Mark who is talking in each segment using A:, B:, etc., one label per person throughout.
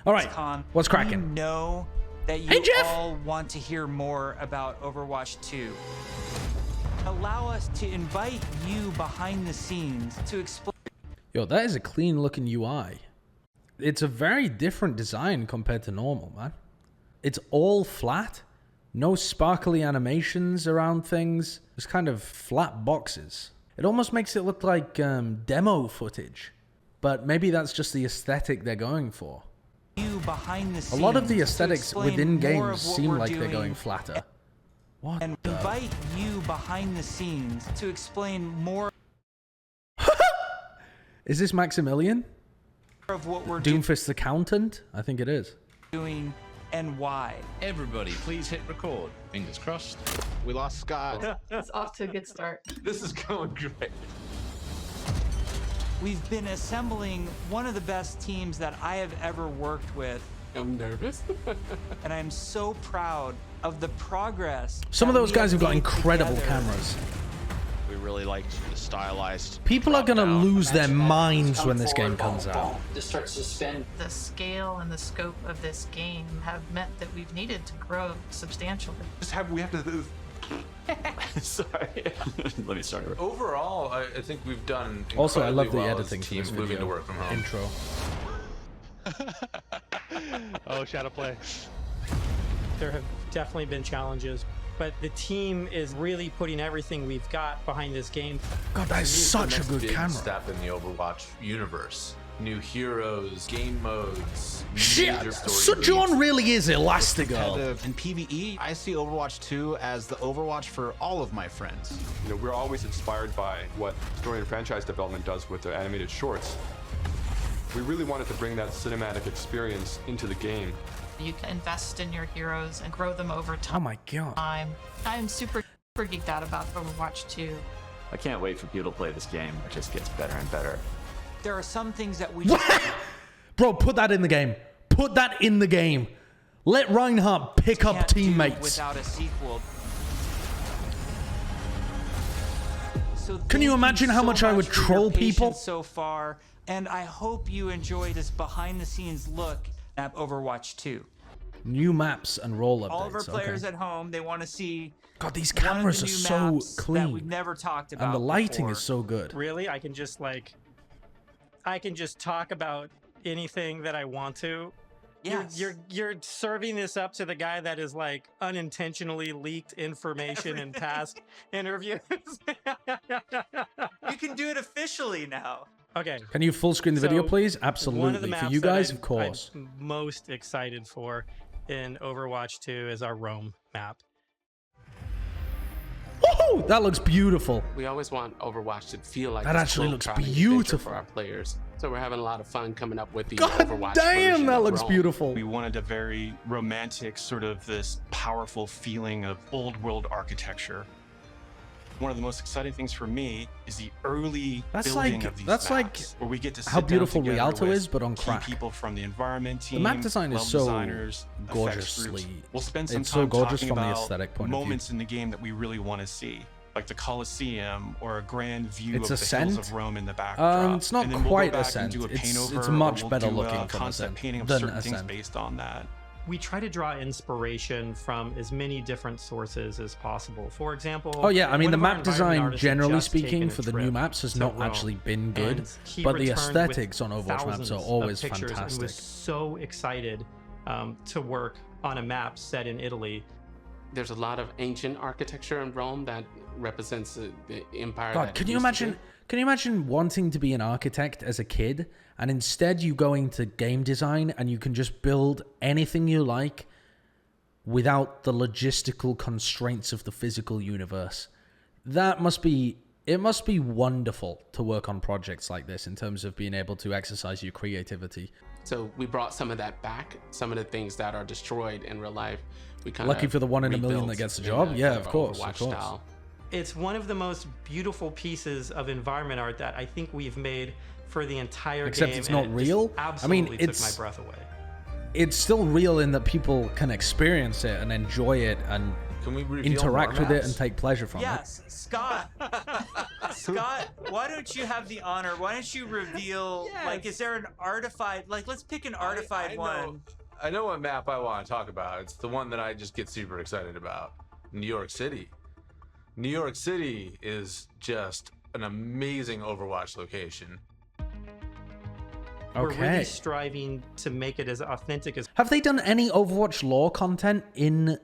A: All right, what's cracking?
B: We know that you all want to hear more about Overwatch 2. Allow us to invite you behind the scenes to explain.
A: Yo, that is a clean looking UI. It's a very different design compared to normal, man. It's all flat. No sparkly animations around things. It's kind of flat boxes. It almost makes it look like demo footage. But maybe that's just the aesthetic they're going for.
B: You behind the scenes
A: a lot of the aesthetics within games seem like they're going
B: doing,
A: flatter. What
B: and
A: the?
B: Invite you behind the scenes to explain more
A: Is this Maximilian?
B: of what we're
A: Doomfist accountant? I think it is.
B: doing and why.
C: Everybody, please hit record. Fingers crossed.
D: We lost Scott.
E: It's off to a good start.
D: This is going great.
B: We've been assembling one of the best teams that I have ever worked with.
D: I'm nervous.
B: And I'm so proud of the progress.
A: Some of those guys have got incredible cameras.
C: We really liked the stylized.
A: People are gonna lose their minds when this game comes out.
F: Just starts to spin.
E: The scale and the scope of this game have meant that we've needed to grow substantially.
D: We have to. Sorry.
C: Let me start over.
D: Overall, I think we've done.
A: Also, I love the
D: well
A: editing
D: as
A: for this
D: team moving to
A: video.
D: work from home.
A: Intro.
G: Oh, shadow play. There have definitely been challenges, but the team is really putting everything we've got behind this game.
A: God, that is such a good
D: big
A: camera.
D: step in the Overwatch universe. New heroes, game modes.
A: Shit, Sojourn really is Elastigirl.
H: In PvE, I see Overwatch 2 as the Overwatch for all of my friends.
I: You know, we're always inspired by what story and franchise development does with the animated shorts. We really wanted to bring that cinematic experience into the game.
E: You can invest in your heroes and grow them over time.
A: Oh my god.
E: I'm super geeked out about Overwatch 2.
J: I can't wait for people to play this game. It just gets better and better.
B: There are some things that we
A: Bro, put that in the game. Put that in the game. Let Reinhardt pick up teammates.
B: Without a sequel. So
A: can you imagine how much I would troll people
B: so far? And I hope you enjoyed this behind-the-scenes look at Overwatch 2.
A: New maps and role updates.
B: All of our players at home, they want to see.
A: God, these cameras are so clean.
B: That we've never talked about.
A: And the lighting
B: before.
A: is so good.
G: Really, I can just talk about anything that I want to.
B: Yes.
G: You're serving this up to the guy that is like unintentionally leaked information in past interviews.
B: You can do it officially now.
G: Okay.
A: Can you full screen the video, please? Absolutely.
G: One of the
A: For
G: maps
A: you guys,
G: that
A: of course.
G: I'm most excited for in Overwatch 2 is our Rome map.
A: Woohoo! That looks beautiful.
K: We always want Overwatch to feel like
A: that actually looks beautiful
K: for our players. So we're having a lot of fun coming up with the
A: God
K: Overwatch
A: damn, that looks
K: Rome.
A: beautiful.
L: We wanted a very romantic, sort of this powerful feeling of old world architecture. One of the most exciting things for me is the early building of these maps, where we get to sit
A: how beautiful
L: down
A: Rialto
L: with
A: is, but on
L: key
A: crack.
L: people from the environment team,
A: The map design is so
L: designers,
A: gorgeously.
L: We'll spend some
A: It's
L: time
A: so gorgeous
L: talking
A: from the
L: about
A: aesthetic point of view.
L: moments in the game that we really want to see, like the Colosseum or a grand view
A: It's
L: of the
A: Ascent?
L: hills of Rome in the backdrop.
A: It's not
L: and then we'll
A: quite
L: go back
A: Ascent.
L: and do a paint over,
A: It's
L: or
A: much
L: we'll
A: better
L: do
A: looking
L: a
A: from
L: concept
A: Ascent
L: painting of
A: than
L: certain things
A: Ascent.
L: based on that.
G: We try to draw inspiration from as many different sources as possible. For example,
A: Oh yeah, I mean the
G: one of our
A: map
G: environment
A: design,
G: artists had
A: generally
G: just taken
A: speaking,
G: a
A: for the
G: trip
A: new maps has
G: to
A: not
G: Rome,
A: actually been good,
G: and he
A: but the
G: returned
A: aesthetics
G: with
A: on Overwatch maps
G: thousands
A: are always
G: of pictures and
A: fantastic.
G: was so excited to work on a map set in Italy.
K: There's a lot of ancient architecture in Rome that represents the empire.
A: God,
K: that
A: can
K: it
A: you
K: used to
A: imagine?
K: be.
A: Can you imagine wanting to be an architect as a kid, and instead you go into game design and you can just build anything you like without the logistical constraints of the physical universe? It must be wonderful to work on projects like this in terms of being able to exercise your creativity.
K: So we brought some of that back. Some of the things that are destroyed in real life, we kind
A: Lucky for the 1 in a million that gets the job. Yeah, of course, of course.
K: Style.
G: It's one of the most beautiful pieces of environment art that I think we've made for the entire
A: Except
G: game.
A: it's not
G: and it
A: real.
G: Just absolutely
A: it's
G: took my breath away.
A: It's still real in that people can experience it and enjoy it and
D: Can we
A: interact
D: more
A: with it
D: maps?
A: and take pleasure from
B: Yes, Scott. Scott, why don't you have the honor? Why don't you reveal, like, is there an artified, like, let's pick an artified one.
D: I know what map I want to talk about. It's the one that I just get super excited about. New York City. New York City is just an amazing Overwatch location.
G: We're really striving to make it as authentic as...
A: Have they done any Overwatch lore content in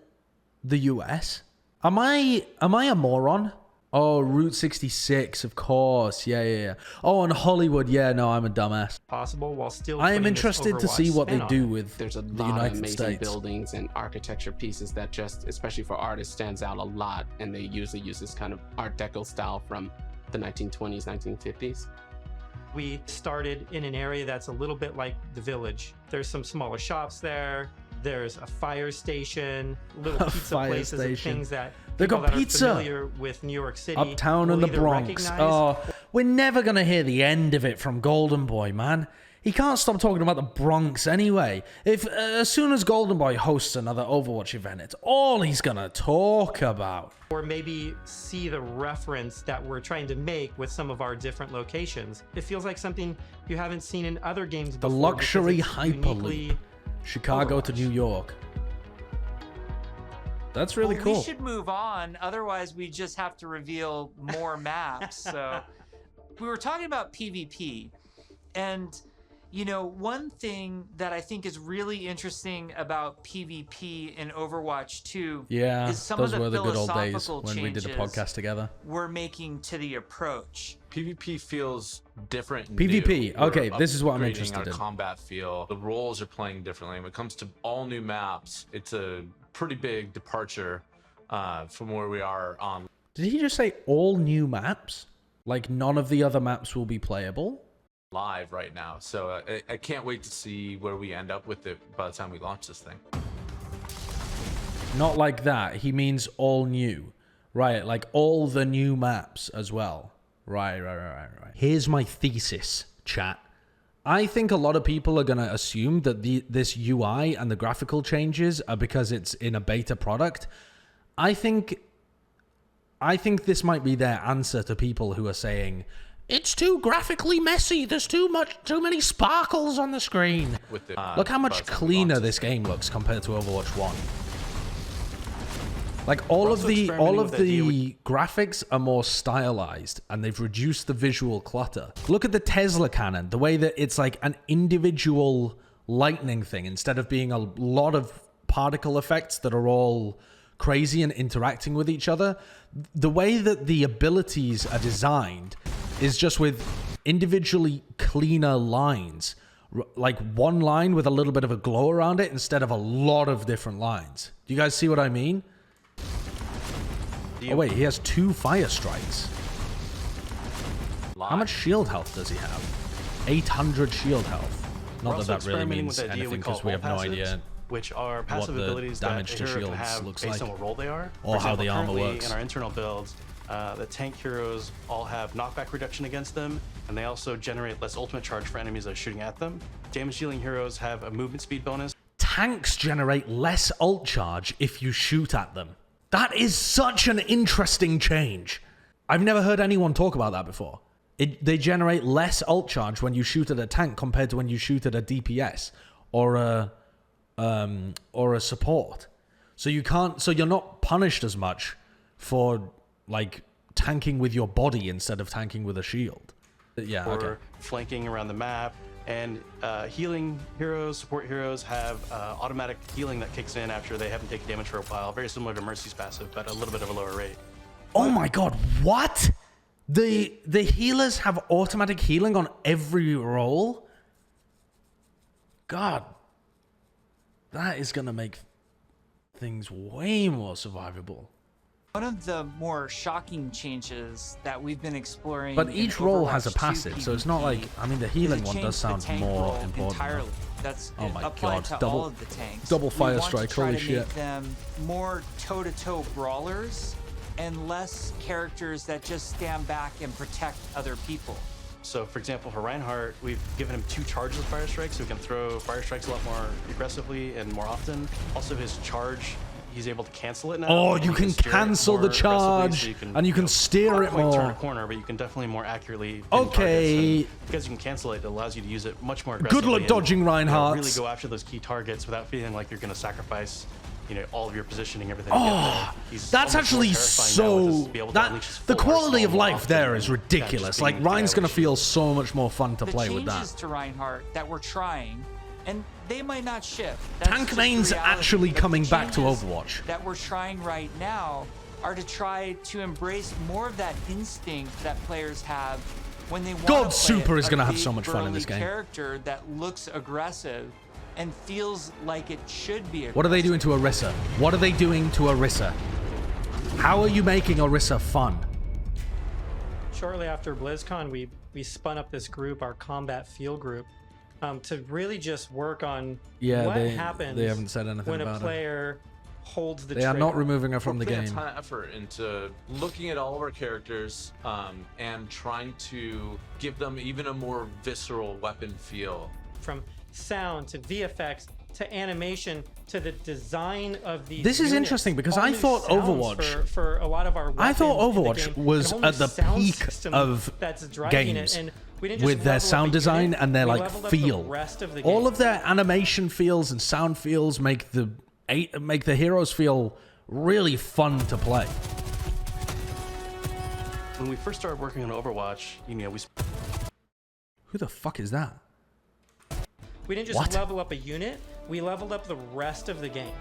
A: the US? Am I a moron? Oh, Route 66, of course. Yeah. Oh, and Hollywood. Yeah, no, I'm a dumbass.
G: Possible while still...
A: I am interested to see what they do with
K: There's a
A: the
K: lot
A: United
K: of amazing
A: States.
K: buildings and architecture pieces that just, especially for artists, stands out a lot. And they usually use this kind of Art Deco style from the 1920s, 1950s.
G: We started in an area that's a little bit like the Village. There's some smaller shops there. There's a fire station, little pizza places, and things that
A: they
G: people
A: got
G: that
A: pizza
G: are familiar with New York City
A: uptown in the Bronx.
G: Recognize.
A: Oh, we're never gonna hear the end of it from Golden Boy, man. He can't stop talking about the Bronx anyway. If as soon as Golden Boy hosts another Overwatch event, it's all he's gonna talk about.
G: Or maybe see the reference that we're trying to make with some of our different locations. It feels like something you haven't seen in other games before.
A: The luxury Hyperloop, Chicago to New York. That's really cool.
B: We should move on, otherwise we just have to reveal more maps. So we were talking about PvP, and you know, one thing that I think is really interesting about PvP in Overwatch 2 is some of the
A: were the good old days
B: philosophical
A: when we did a podcast together.
B: We're making to the approach.
D: PvP feels different.
A: PvP,
D: new.
A: okay, this is what I'm
D: Upgrading
A: interested
D: our
A: in.
D: Combat feel. The roles are playing differently. When it comes to all new maps, it's a pretty big departure from where we are on.
A: Did he just say all new maps? Like none of the other maps will be playable?
D: Live right now, so I can't wait to see where we end up with it by the time we launch this thing.
A: Not like that. He means all new, right? Like all the new maps as well. Right. Here's my thesis, chat. I think a lot of people are going to assume that this UI and the graphical changes are because it's in a beta product. I think this might be their answer to people who are saying, it's too graphically messy. There's too many sparkles on the screen. Look how much cleaner this game looks compared to Overwatch 1. Like all of the graphics are more stylized and they've reduced the visual clutter. Look at the Tesla cannon, the way that it's like an individual lightning thing instead of being a lot of particle effects that are all crazy and interacting with each other. The way that the abilities are designed is just with individually cleaner lines, like one line with a little bit of a glow around it instead of a lot of different lines. Do you guys see what I mean? Oh wait, he has 2 fire strikes. How much shield health does he have? 800 shield health. Not that really means anything because we have no idea
F: which are passive
A: what the
F: abilities
A: damage
F: that
A: to
F: a hero
A: shields
F: can have
A: looks
F: based
A: like,
F: on what role they are.
A: or how the armor
F: currently
A: works.
F: In our internal builds, the tank heroes all have knockback reduction against them, and they also generate less ultimate charge for enemies that are shooting at them. Damage dealing heroes have a movement speed bonus.
A: Tanks generate less ult charge if you shoot at them. That is such an interesting change. I've never heard anyone talk about that before. They generate less ult charge when you shoot at a tank compared to when you shoot at a DPS or a support. So you're not punished as much for like tanking with your body instead of tanking with a shield. Yeah,
F: or flanking around the map. And healing heroes, support heroes have automatic healing that kicks in after they haven't taken damage for a while. Very similar to Mercy's passive, but a little bit of a lower rate.
A: Oh my god, what? The healers have automatic healing on every roll? God. That is going to make things way more survivable.
B: One of the more shocking changes that we've been exploring.
A: But each role has a passive, so it's not like, I mean, the healing one does sound more important.
B: Entirely. That's
A: oh my
B: applied
A: god,
B: to all of the tanks.
A: Double fire
B: we
A: strike,
B: want
A: holy
B: to try to
A: shit.
B: Make them more toe-to-toe brawlers and less characters that just stand back and protect other people.
F: So, for example, for Reinhardt, we've given him 2 charges of fire strikes, so he can throw fire strikes a lot more aggressively and more often. Also, his charge he's able to cancel it now.
A: Oh, you can cancel the charge, and you can steer it more.
F: Turn a corner, but you can definitely more accurately.
A: Okay.
F: Because you can cancel it, it allows you to use it much more aggressively.
A: Good luck dodging Reinhardt.
F: Really go after those key targets without feeling like you're going to sacrifice, all of your positioning, everything.
A: Oh, that's actually so. The quality of life there is ridiculous. Like Ryan's going to feel so much more fun to play with that.
B: The changes to Reinhardt that we're trying, and they might not shift.
A: Tank main's actually coming back to Overwatch.
B: That we're trying right now are to try to embrace more of that instinct that players have when they want to play
A: Super is going to have
B: big,
A: so much fun in this game.
B: Character that looks aggressive and feels like it should be aggressive.
A: What are they doing to Orisa? What are they doing to Orisa? How are you making Orisa fun?
G: Shortly after BlizzCon, we spun up this group, our combat field group, to really just work on what happens
A: they haven't said anything
G: when
A: about
G: a player holds the
A: They
G: trigger.
A: are not removing her from the game.
D: We're putting a ton of effort into looking at all of our characters and trying to give them even a more visceral weapon feel.
G: From sound to VFX to animation to the design of these.
A: This is
G: units,
A: interesting because
G: all
A: I
G: new
A: thought
G: sounds
A: Overwatch.
G: For a lot of our
A: I thought
G: weapons in the
A: Overwatch
G: game,
A: was
G: and a whole
A: at the
G: new sound
A: peak
G: system
A: of
G: that's driving
A: games
G: it, and we didn't just
A: with their
G: level up
A: sound
G: a
A: design
G: unit,
A: and their
G: we
A: like
G: leveled up
A: feel.
G: the rest of the
A: All
G: game.
A: of their animation feels and sound feels make the heroes feel really fun to play.
F: When we first started working on Overwatch,
A: Who the fuck is that?
G: We didn't just level up a unit, we leveled up the rest of the game.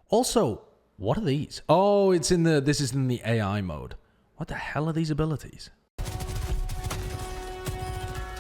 A: Also, what are these? Oh, this is in the AI mode. What the hell are these abilities?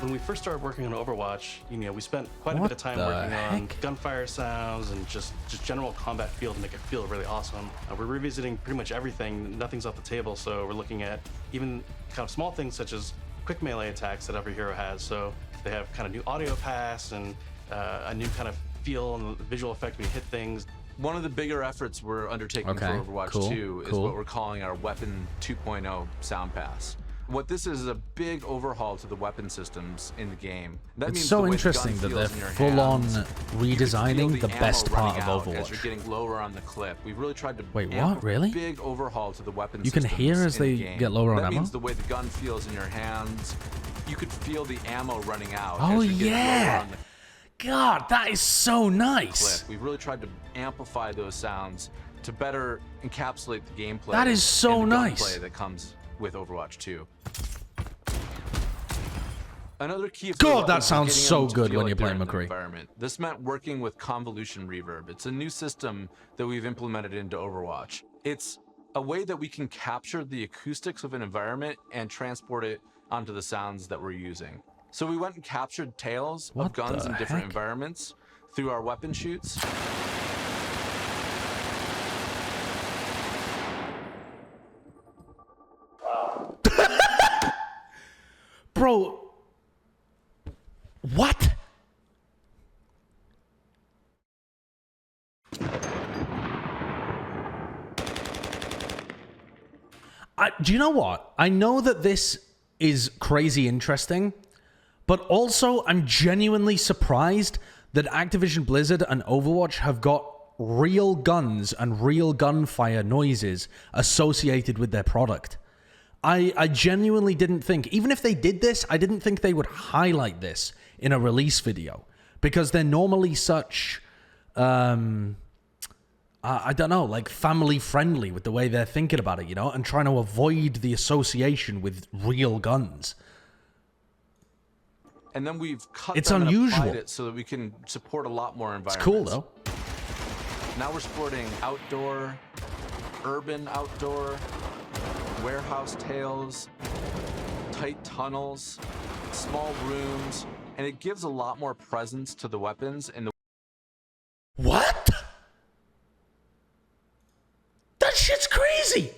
F: When we first started working on Overwatch, we spent quite a bit of time working on gunfire sounds and just general combat feel to make it feel really awesome. We're revisiting pretty much everything. Nothing's off the table, so we're looking at even kind of small things such as quick melee attacks that every hero has. So they have kind of new audio pass and a new kind of feel and visual effect when you hit things.
D: One of the bigger efforts we're undertaking for Overwatch 2 is what we're calling our Weapon 2.0 Sound Pass. What this is a big overhaul to the weapon systems in the game. That means
A: so
D: the way
A: interesting
D: the gun
A: that
D: feels
A: they're
D: in your
A: full-on
D: hands,
A: redesigning the best part of
D: out
A: Overwatch.
D: as you're getting lower on the clip. We've really tried to
A: what? Really?
D: Big overhaul to the weapon
A: You can
D: systems
A: hear as
D: in the
A: they
D: game.
A: get lower on
D: that
A: ammo?
D: means the way the gun feels in your hands. You could feel the ammo running out.
A: Oh,
D: as you're getting lower on the
A: God, that is so nice.
D: clip. We've really tried to amplify those sounds to better encapsulate the gameplay.
A: That is so
D: and the
A: nice.
D: gunplay that comes with Overwatch 2. Another key
A: God, that
D: is
A: sounds
D: getting
A: so
D: them to
A: good
D: feel
A: when
D: like
A: you're playing
D: they're in the
A: McCree.
D: environment. This meant working with convolution reverb. It's a new system that we've implemented into Overwatch. It's a way that we can capture the acoustics of an environment and transport it onto the sounds that we're using. So we went and captured tales of guns in different environments through our weapon shoots.
A: Bro, what? Do you know what? I know that this is crazy interesting, but also I'm genuinely surprised that Activision Blizzard and Overwatch have got real guns and real gunfire noises associated with their product. I genuinely didn't think, even if they did this, I didn't think they would highlight this in a release video, because they're normally such, I don't know, like family friendly with the way they're thinking about it, and trying to avoid the association with real guns.
D: And then we've cut
A: It's
D: them
A: unusual.
D: and applied it so that we can support a lot more environments.
A: It's cool though.
D: Now we're supporting outdoor, urban outdoor, warehouse tales, tight tunnels, small rooms, and it gives a lot more presence to the weapons and the
A: What? That shit's crazy.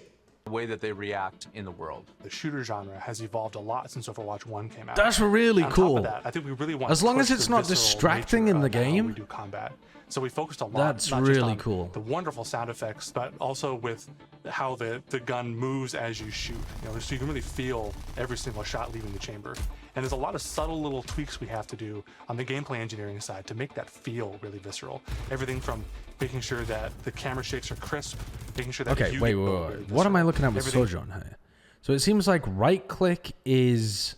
D: way that they react in the world.
M: The shooter genre has evolved a lot since Overwatch 1 came out.
A: That's really
M: On top
A: cool.
M: of that, I think we really want
A: As
M: to
A: long
M: push
A: as it's
M: the
A: not
M: visceral
A: distracting
M: nature
A: in the
M: of how
A: game.
M: we do combat. So we focused a lot.
A: That's
M: not just
A: really
M: on
A: cool.
M: The wonderful sound effects, but also with how the gun moves as you shoot. So you can really feel every single shot leaving the chamber. And there's a lot of subtle little tweaks we have to do on the gameplay engineering side to make that feel really visceral. Everything from making sure that the camera shakes are crisp, making sure that
A: okay, wait. What am I looking at with Sojourn here? So it seems like left click is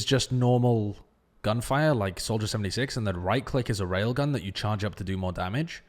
A: just normal gunfire like Soldier 76, and then right click is a railgun that you charge up to do more damage.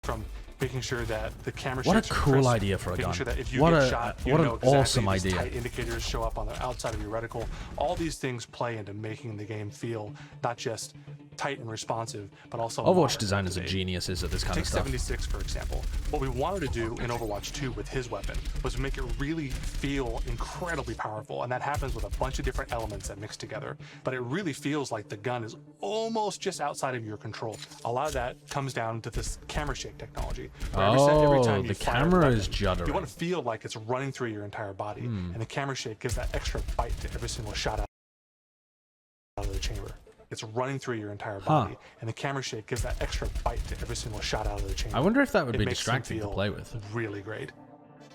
M: From making sure that the camera
A: what a
M: shakes are
A: cool
M: crisp,
A: idea for a gun.
M: Sure that if you
A: what
M: get
A: a
M: shot, you
A: what
M: know
A: an
M: exactly
A: awesome
M: these
A: idea.
M: tight indicators show up on the outside of your reticle. All these things play into making the game feel not just tight and responsive, but also
A: Overwatch designers are geniuses at this kind of stuff.
M: Take 76, for example. What we wanted to do in Overwatch 2 with his weapon was make it really feel incredibly powerful, and that happens with a bunch of different elements that mix together. But it really feels like the gun is almost just outside of your control. A lot of that comes down to this camera shake technology. Every time you
A: the
M: fire
A: camera
M: weapon,
A: is juddering.
M: You want to feel like it's running through your entire body, and the camera shake gives that extra bite to every single shot out of the chamber. It's running through your entire body, and the camera shake gives that extra bite to every single shot out of the chamber.
A: I wonder if that would be
M: makes
A: distracting to play with.
M: Really great.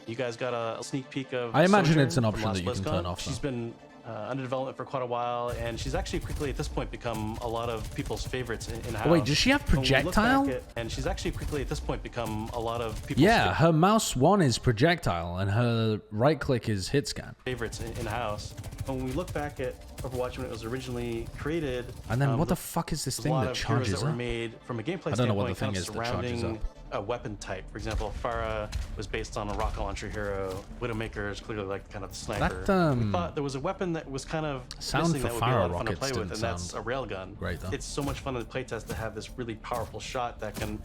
F: You guys got a sneak peek of
A: I imagine
F: Sojourn
A: it's an
F: from
A: option
F: last
A: that you can
F: BlizzCon.
A: turn off,
F: She's
A: though.
F: been under development for quite a while, and she's actually quickly at this point become a lot of people's favorites in-house.
A: Wait, does she have projectile?
F: And she's actually quickly at this point become a lot of people's
A: Yeah, her mouse 1 is projectile, and her right click is hit scan.
F: favorites in-house. When we look back at Overwatch when it was originally created,
A: And then what the fuck is this
F: there's
A: thing
F: a lot
A: that
F: of heroes
A: charges
F: that were
A: up?
F: made from a gameplay
A: I don't know what the
F: standpoint,
A: thing is that charges
F: surrounding
A: up.
F: a weapon type. For example, Pharah was based on a rocket launcher hero. Widowmaker is clearly like kind of the sniper. We thought there was a weapon that was kind of
A: sound
F: missing
A: for
F: that would be a lot
A: Pharah
F: of fun to
A: rockets
F: play with,
A: didn't
F: and that's a
A: sound
F: railgun.
A: great, though.
F: It's so much fun in the playtest to have this really powerful shot that can,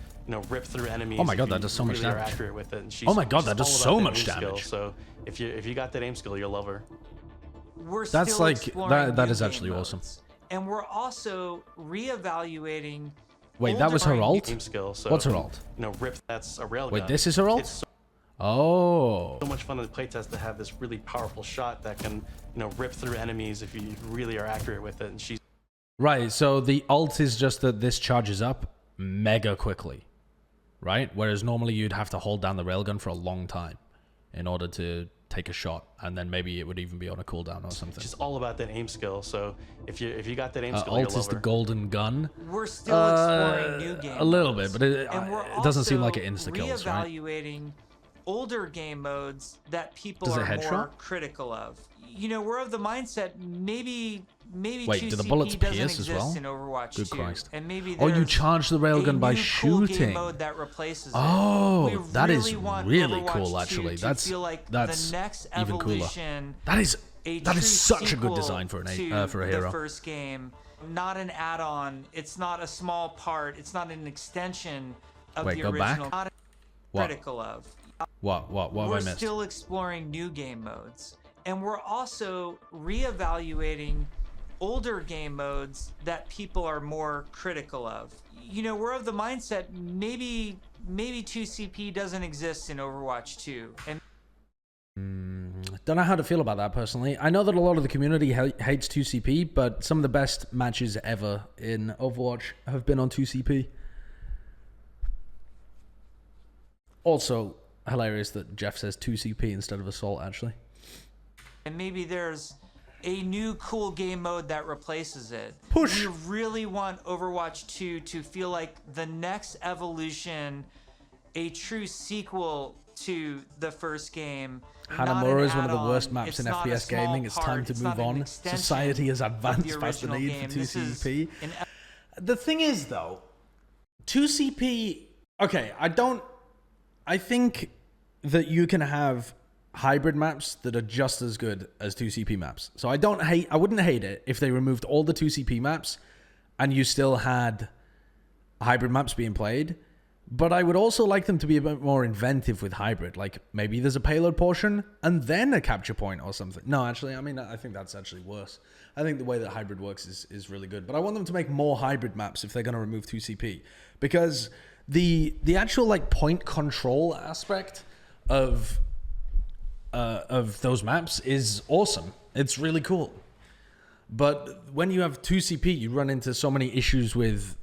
F: rip through enemies.
A: Oh my God,
F: if
A: that
F: you
A: does so much
F: really are
A: damage.
F: accurate with it. And
A: Oh my God, that
F: she's
A: does
F: all
A: so
F: about
A: much
F: that aim skill.
A: damage.
F: So if you got that aim skill, you'll love her.
B: We're
A: That's
B: still
A: like
B: exploring
A: that
B: new
A: is
B: game
A: actually
B: modes.
A: awesome.
B: And we're also reevaluating.
A: Wait, that was her alt?
F: Aim skill, so
A: What's her alt?
F: rip. That's a railgun.
A: Wait, this is her alt?
F: It's
A: Oh.
F: so much fun in the playtest to have this really powerful shot that can, rip through enemies if you really are accurate with it. And she's
A: Right, so the alt is just that this charges up mega quickly, right? Whereas normally you'd have to hold down the railgun for a long time in order to take a shot, and then maybe it would even be on a cooldown or something.
F: just all about that aim skill. So if you got that aim skill,
A: alt
F: you'll
A: is
F: love
A: the
F: her.
A: golden gun.
B: We're still exploring new game
A: A little bit,
B: modes.
A: but it
B: And we're
A: doesn't seem like
B: also
A: it insta-kills, right?
B: reevaluating older game modes that people
A: Does it
B: are
A: headshot?
B: more critical of. We're of the mindset maybe
A: Wait,
B: 2CP
A: do the bullets
B: doesn't
A: pierce as
B: exist
A: well?
B: in Overwatch
A: Good
B: 2.
A: Christ.
B: And maybe
A: Oh, you
B: there's
A: charge the
B: a
A: railgun by
B: new cool
A: shooting.
B: game mode that replaces
A: Oh,
B: it. We
A: that is
B: really want
A: really
B: Overwatch
A: cool,
B: 2
A: actually.
B: to
A: That's
B: feel like
A: that's
B: the next
A: even cooler.
B: evolution,
A: That is
B: a
A: that
B: true
A: is such a good
B: sequel
A: design for
B: to
A: a hero.
B: The first game, not an add-on. It's not a small part. It's not an extension of
A: Wait,
B: the
A: go back?
B: original. Not
A: What?
B: critical of.
A: What have I
B: We're
A: missed?
B: still exploring new game modes, and we're also reevaluating older game modes that people are more critical of. We're of the mindset maybe 2CP doesn't exist in Overwatch 2, and
A: Don't know how to feel about that personally. I know that a lot of the community hates 2CP, but some of the best matches ever in Overwatch have been on 2CP. Also, hilarious that Jeff says 2CP instead of Assault, actually.
B: and maybe there's a new cool game mode that replaces it.
A: Push.
B: We really want Overwatch 2 to feel like the next evolution, a true sequel to the first game.
A: Hanamura is one of the
B: add-on.
A: worst maps
B: It's
A: in
B: not a
A: FPS
B: small
A: gaming. It's time
B: part.
A: to
B: It's
A: move
B: not an
A: on.
B: extension
A: Society has
B: of the
A: advanced past the
B: original
A: need
B: game.
A: for
B: This is
A: 2CP.
B: an
A: The thing is, though, 2CP... Okay, I think that you can have hybrid maps that are just as good as 2CP maps. So I wouldn't hate it if they removed all the 2CP maps and you still had hybrid maps being played. But I would also like them to be a bit more inventive with hybrid. Like, maybe there's a payload portion and then a capture point or something. No, actually, I think that's actually worse. I think the way that hybrid works is really good. But I want them to make more hybrid maps if they're going to remove 2CP. Because the actual, like, point control aspect of those maps is awesome. It's really cool. But when you have 2CP, you run into so many issues with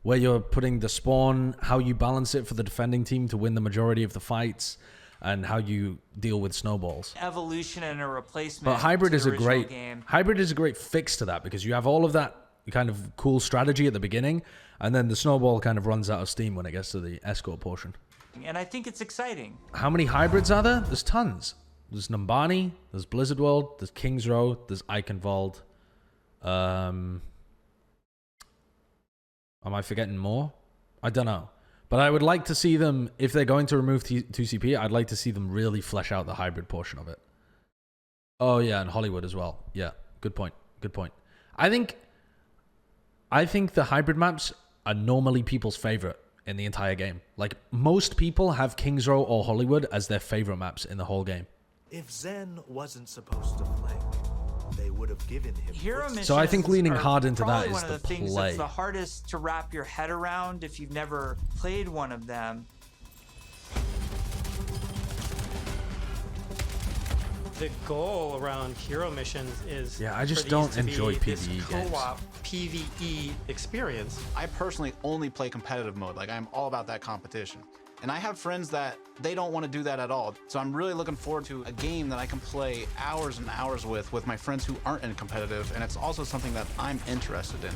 A: where you're putting the spawn, how you balance it for the defending team to win the majority of the fights, and how you deal with snowballs.
B: Evolution and a replacement.
A: But hybrid
B: to
A: is
B: the
A: a great
B: game.
A: hybrid is a great fix to that, because you have all of that kind of cool strategy at the beginning, and then the snowball kind of runs out of steam when it gets to the escort portion.
B: And I think it's exciting.
A: How many hybrids are there? There's tons. There's Numbani, there's Blizzard World, there's Kings Row, there's Eichenwald. Am I forgetting more? I don't know. But I would like to see them, if they're going to remove 2CP, I'd like to see them really flesh out the hybrid portion of it. Oh yeah, and Hollywood as well. Yeah, good point. Good point. I think the hybrid maps are normally people's favorite in the entire game. Like, most people have Kings Row or Hollywood as their favorite maps in the whole game.
N: If Zen wasn't supposed to flank, they would have given him.
B: Hero missions
A: So I think leaning hard into that is
B: one of
A: the
B: the things
A: play.
B: that's the hardest to wrap your head around if you've never played one of them.
G: The goal around hero missions is
A: I just
G: for
A: don't
G: these to
A: enjoy
G: be this
A: PvE games.
G: co-op PvE experience.
H: I personally only play competitive mode. Like, I'm all about that competition. And I have friends that they don't want to do that at all. So I'm really looking forward to a game that I can play hours and hours with my friends who aren't in competitive. And it's also something that I'm interested in.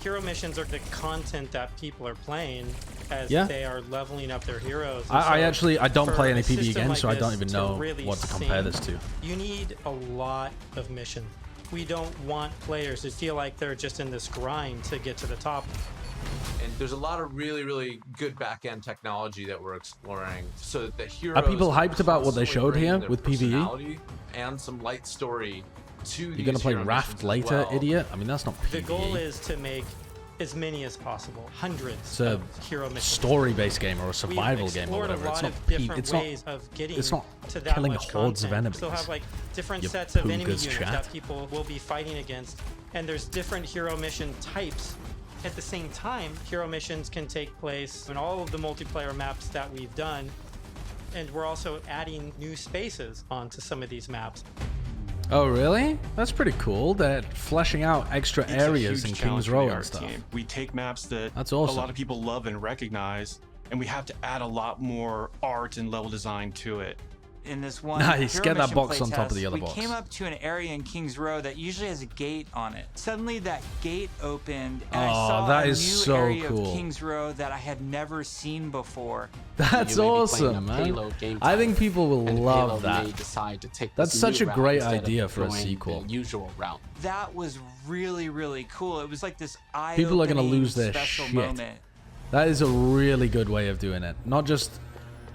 G: Hero missions are the content that people are playing as they are leveling up their heroes.
A: I don't play any PvE games,
G: like
A: so I don't even
G: this
A: know
G: really
A: what to compare
G: sing,
A: this to.
G: You need a lot of mission. We don't want players to feel like they're just in this grind to get to the top.
D: And there's a lot of really, really good back-end technology that we're exploring, so that the heroes
A: Are people hyped about what they showed here
D: their
A: with PvE?
D: personality and some light story to
A: You're gonna play Raft later, idiot? I mean, that's not PvE.
G: The goal is to make as many as possible, hundreds
A: It's a
G: of hero missions.
A: story-based game or a survival game or whatever. It's not it's not killing hordes of enemies.
G: So have like different
A: You
G: sets of enemy
A: Poogas
G: units
A: chat.
G: that people will be fighting against, and there's different hero mission types. At the same time, hero missions can take place in all of the multiplayer maps that we've done, and we're also adding new spaces onto some of these maps.
A: Oh, really? That's pretty cool. They're fleshing out extra areas in Kings Row and stuff.
L: We take maps that
A: That's awesome.
L: a lot of people love and recognize, and we have to add a lot more art and level design to it.
B: In this one
A: Nice,
B: hero
A: get that
B: mission
A: box on top of
B: playtest,
A: the other
B: we
A: box.
B: came up to an area in Kings Row that usually has a gate on it. Suddenly that gate opened, and I saw
A: that
B: a
A: is
B: new
A: so
B: area
A: cool.
B: of Kings Row that I had never seen before.
A: That's awesome, man. I think people will love that. That's such a great idea for a sequel.
K: Usual route.
B: That was really, really cool. It was like this
A: People are going to
B: eye-opening
A: lose their
B: special
A: shit.
B: moment.
A: That is a really good way of doing it. Not just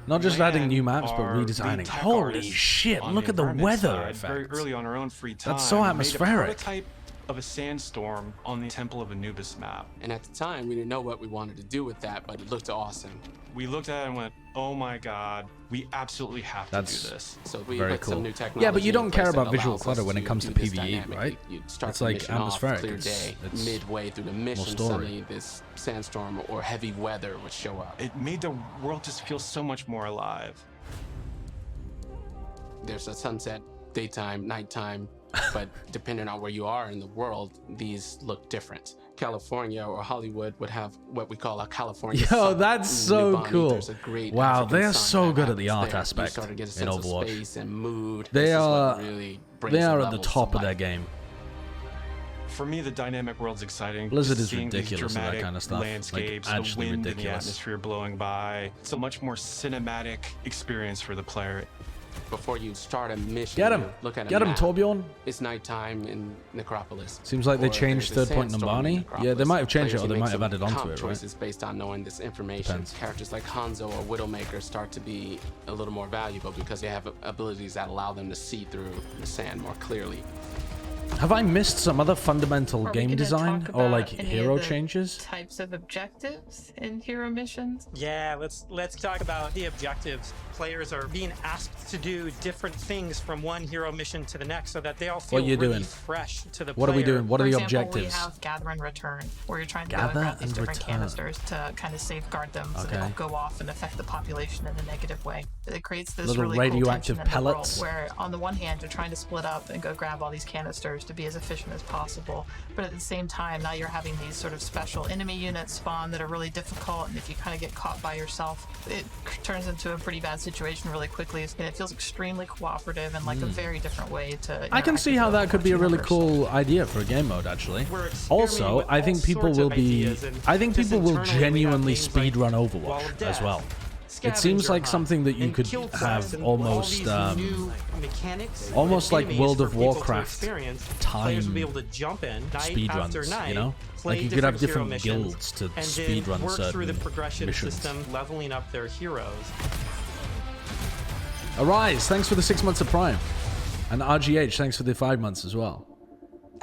A: adding new maps, but
L: Our lead
A: redesigning.
L: tech
A: Holy
L: artists
A: shit,
L: on
A: look at the
L: environment
A: weather
L: side,
A: effects.
L: Very early on our own free time.
A: That's so atmospheric.
L: Made a prototype of a sandstorm on the Temple of Anubis map.
K: And at the time, we didn't know what we wanted to do with that, but it looked awesome.
L: We looked at it and went, oh my god, we absolutely have to
A: That's
L: do this.
K: So we
A: very
K: put
A: cool.
K: some new technology
A: Yeah, but you don't
K: in place
A: care
K: that
A: about visual
K: allows
A: clutter
K: us
A: when it comes to
K: do this
A: PvE,
K: dynamic.
A: right?
K: You start
A: It's
K: the
A: like
K: mission off,
A: atmospheric.
K: clear
A: It's-
K: day.
A: it's
K: Midway through the
A: more
K: mission,
A: story.
K: suddenly this sandstorm or heavy weather would show up.
L: It made the world just feel so much more alive.
K: There's a sunset, daytime, nighttime, but depending on where you are in the world, these look different. California or Hollywood would have what we call a California
A: Yo,
K: sun.
A: that's so
K: New Bonnie,
A: cool.
K: there's a great
A: Wow,
K: African
A: they are
K: sun
A: so
K: that
A: good at the
K: happens
A: art
K: there. You
A: aspect
K: start to get a
A: in
K: sense of
A: Overwatch.
K: space and mood.
A: They
K: This is what
A: are
K: really brings
A: they are
K: the
A: at the
K: levels
A: top
K: to
A: of their
K: life.
A: game.
L: For me, the dynamic world's exciting.
A: Blizzard is
L: Seeing these
A: ridiculous at that
L: dramatic
A: kind of stuff. Like,
L: landscapes,
A: actually
L: the wind
A: ridiculous.
L: and the atmosphere blowing by. It's a much more cinematic experience for the player.
K: Before you start a mission,
A: Get him.
K: you look at a
A: Get him,
K: map.
A: Torbjorn.
K: It's nighttime in Necropolis.
A: Seems like they
K: Or
A: changed
K: there's a
A: Third Point
K: sandstorm in
A: Numbani.
K: Necropolis.
A: Yeah, they might have changed it,
K: Players
A: or they
K: can
A: might
K: make
A: have
K: some
A: added onto
K: comp
A: it, right?
K: choices based on knowing this information.
A: Depends.
K: Characters like Hanzo or Widowmaker start to be a little more valuable because they have abilities that allow them to see through the sand more clearly.
A: Have I missed some other fundamental
E: Are we
A: game
E: gonna
A: design
E: talk
A: or
E: about
A: like
E: any
A: hero
E: of the
A: changes?
E: Types of objectives in hero missions?
G: Yeah, let's talk about the objectives. Players are being asked to do different things from one hero mission to the next so that they all feel
A: What are you
G: really
A: doing?
G: fresh to the
A: What are we
G: player.
A: doing? What are
E: For
A: the
E: example,
A: objectives?
E: We have gather and return, where you're trying to
A: Gather
E: go and grab these
A: and
E: different
A: return.
E: canisters to kind of safeguard them so they
A: Okay.
E: don't go off and affect the population in a negative way. It creates this
A: Little
E: really
A: radioactive
E: cool tension in the world
A: pellets.
E: where on the one hand you're trying to split up and go grab all these canisters, players to be as efficient as possible. But at the same time, now you're having these sort of special enemy units spawn that are really difficult, and if you kind of get caught by yourself, it turns into a pretty bad situation really quickly. And it feels extremely cooperative and like a very different way to.
A: I can see how that could be a really cool idea for a game mode, actually. Also, I think people will genuinely speedrun Overwatch as well. It seems like something that you could have almost like World of Warcraft time speedruns, you know? Like you could have different guilds to speedrun certain missions.
G: Leveling up their heroes.
A: Arise, thanks for the 6 months of Prime. And RGH, thanks for the 5 months as well.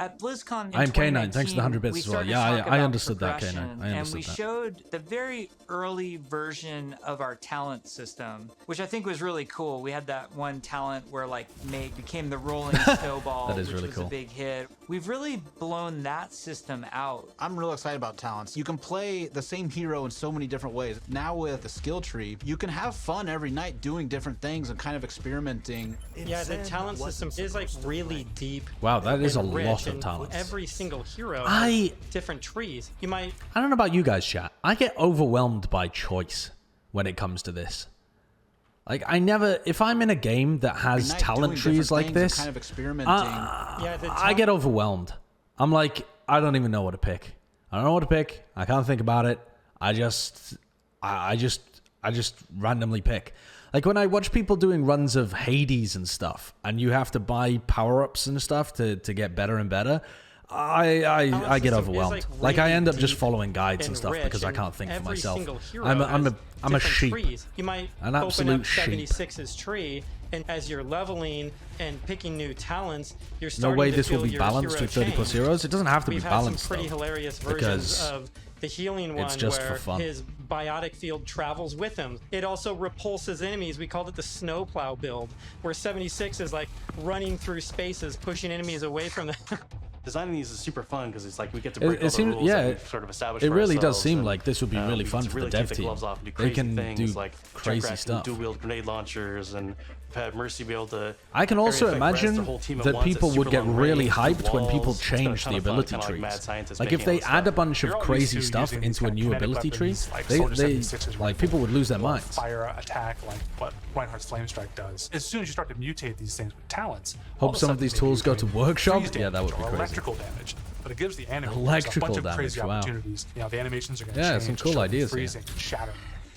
B: At BlizzCon in
A: I'm K9, thanks for the
B: 2019,
A: 100 bits
B: we
A: as well.
B: started
A: Yeah,
B: to talk
A: I
B: about
A: understood that,
B: progression,
A: K9. I
B: and
A: understood
B: we
A: that.
B: showed the very early version of our talent system, which I think was really cool. We had that one talent where like became the rolling snowball,
A: That is
B: which
A: really
B: was
A: cool.
B: a big hit. We've really blown that system out.
H: I'm real excited about talents. You can play the same hero in so many different ways. Now with the skill tree, you can have fun every night doing different things and kind of experimenting.
G: Yeah, the talent system is like really deep.
A: Wow, that is a
G: and rich,
A: lot of
G: and
A: talents.
G: Every single hero
A: I-
G: has different trees. You might.
A: I don't know about you guys, chat. I get overwhelmed by choice when it comes to this. Like, if I'm in a game that has talent trees like this,
H: kind of experimenting.
A: I get overwhelmed. I'm like, I don't even know what to pick. I don't know what to pick. I can't think about it. I just randomly pick. Like when I watch people doing runs of Hades and stuff, and you have to buy power-ups and stuff to get better and better, I get overwhelmed. Like I end up just following guides and stuff because I can't think for myself. I'm a sheep.
G: Trees. You might
A: An
G: open
A: absolute
G: up
A: sheep.
G: 76's tree, and as you're leveling and picking new talents, you're
A: No
G: starting
A: way
G: to
A: this will
G: feel
A: be
G: your
A: balanced
G: hero
A: with 30 plus
G: change.
A: heroes. It doesn't have to be
G: We've
A: balanced
G: had some pretty
A: though,
G: hilarious
A: because
G: versions of the healing one
A: it's just
G: where
A: for fun.
G: his biotic field travels with him. It also repulses enemies. We called it the snowplow build, where 76 is like running through spaces, pushing enemies away from them.
F: Designing these is super fun because it's like we get to break all
A: It
F: the
A: seems,
F: rules
A: yeah,
F: that we've sort of established
A: it
F: for
A: really does
F: ourselves,
A: seem
F: and,
A: like this would be really
F: we
A: fun
F: can
A: for the
F: really
A: dev
F: take the
A: team.
F: gloves off and do
A: They
F: crazy
A: can
F: things
A: do
F: like
A: crazy
F: Junkrat
A: stuff.
F: can dual-wield grenade launchers, and have Mercy be able to.
A: I can also
F: area effect rest
A: imagine
F: their whole team at
A: that
F: once at
A: people would
F: super
A: get
F: long
A: really
F: range,
A: hyped when people
F: walls. It's been a
A: change
F: ton
A: the
F: of fun,
A: ability
F: kinda like
A: trees.
F: mad scientists
A: Like if
F: making
A: they
F: all this
A: add a
F: stuff.
A: bunch of
M: You're all
A: crazy
M: used to
A: stuff
M: using these
A: into a
M: kind of
A: new
M: kinetic
A: ability tree,
M: weapons, like
A: they
M: Soldier 76's
A: like people would lose their
M: or
A: minds.
M: Fire attack like what Reinhardt's Flame Strike does. As soon as you start to mutate these things with talents, all
A: Hope
M: a
A: some of
M: sudden
A: these
M: maybe
A: tools
M: you're
A: go to
M: doing
A: workshop.
M: freeze
A: Yeah, that would
M: damage
A: be
M: or
A: crazy.
M: electrical damage. But it gives the animators a
A: Electrical
M: bunch of
A: damage,
M: crazy
A: wow.
M: opportunities. You know, the animations are going to
A: Yeah,
M: change.
A: some cool
M: short,
A: ideas here.
M: freezing, shattering.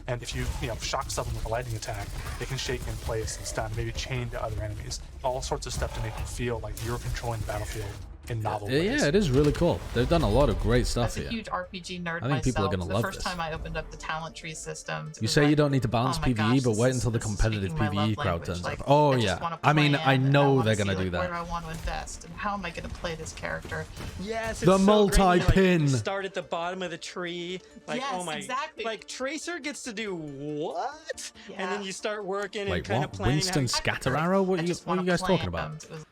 M: And if you shock someone with a lightning attack, they can shake in place and stun, maybe chain to other enemies. All sorts of stuff to make you feel like you're controlling the battlefield in novel ways.
A: Yeah, it is really cool. They've done a lot of great stuff
E: As a
A: here.
E: huge RPG nerd
A: I think people are
E: myself,
A: gonna
E: the
A: love
E: first
A: this.
E: time I opened up the talent tree system, it
A: You
E: was
A: say
E: like,
A: you don't need to balance
E: oh my
A: PvE,
E: gosh,
A: but
E: this
A: wait
E: is-
A: until the
E: this is
A: competitive
E: speaking my
A: PvE
E: love
A: crowd
E: language.
A: turns
E: Like,
A: up. Oh
E: I just
A: yeah,
E: wanna
A: I mean,
E: plan,
A: I
E: and
A: know
E: wanna
A: they're
E: see,
A: gonna
E: like,
A: do
E: Where
A: that.
E: do I want to invest, and how am I going to play this character?
G: Yes,
A: The
G: it's so great when you,
A: multi-pin.
G: Like, start at the bottom of the tree. Like,
E: Yes,
G: oh my,
E: exactly.
G: Like Tracer gets to do what? And then
E: Yeah.
G: you start working and
A: Wait,
G: kind
A: what?
G: of planning.
A: Winston
G: how
A: Scatter Arrow? What
E: I
A: are
E: just
A: you
E: wanna
A: guys talking
E: plan,
A: about?
E: it was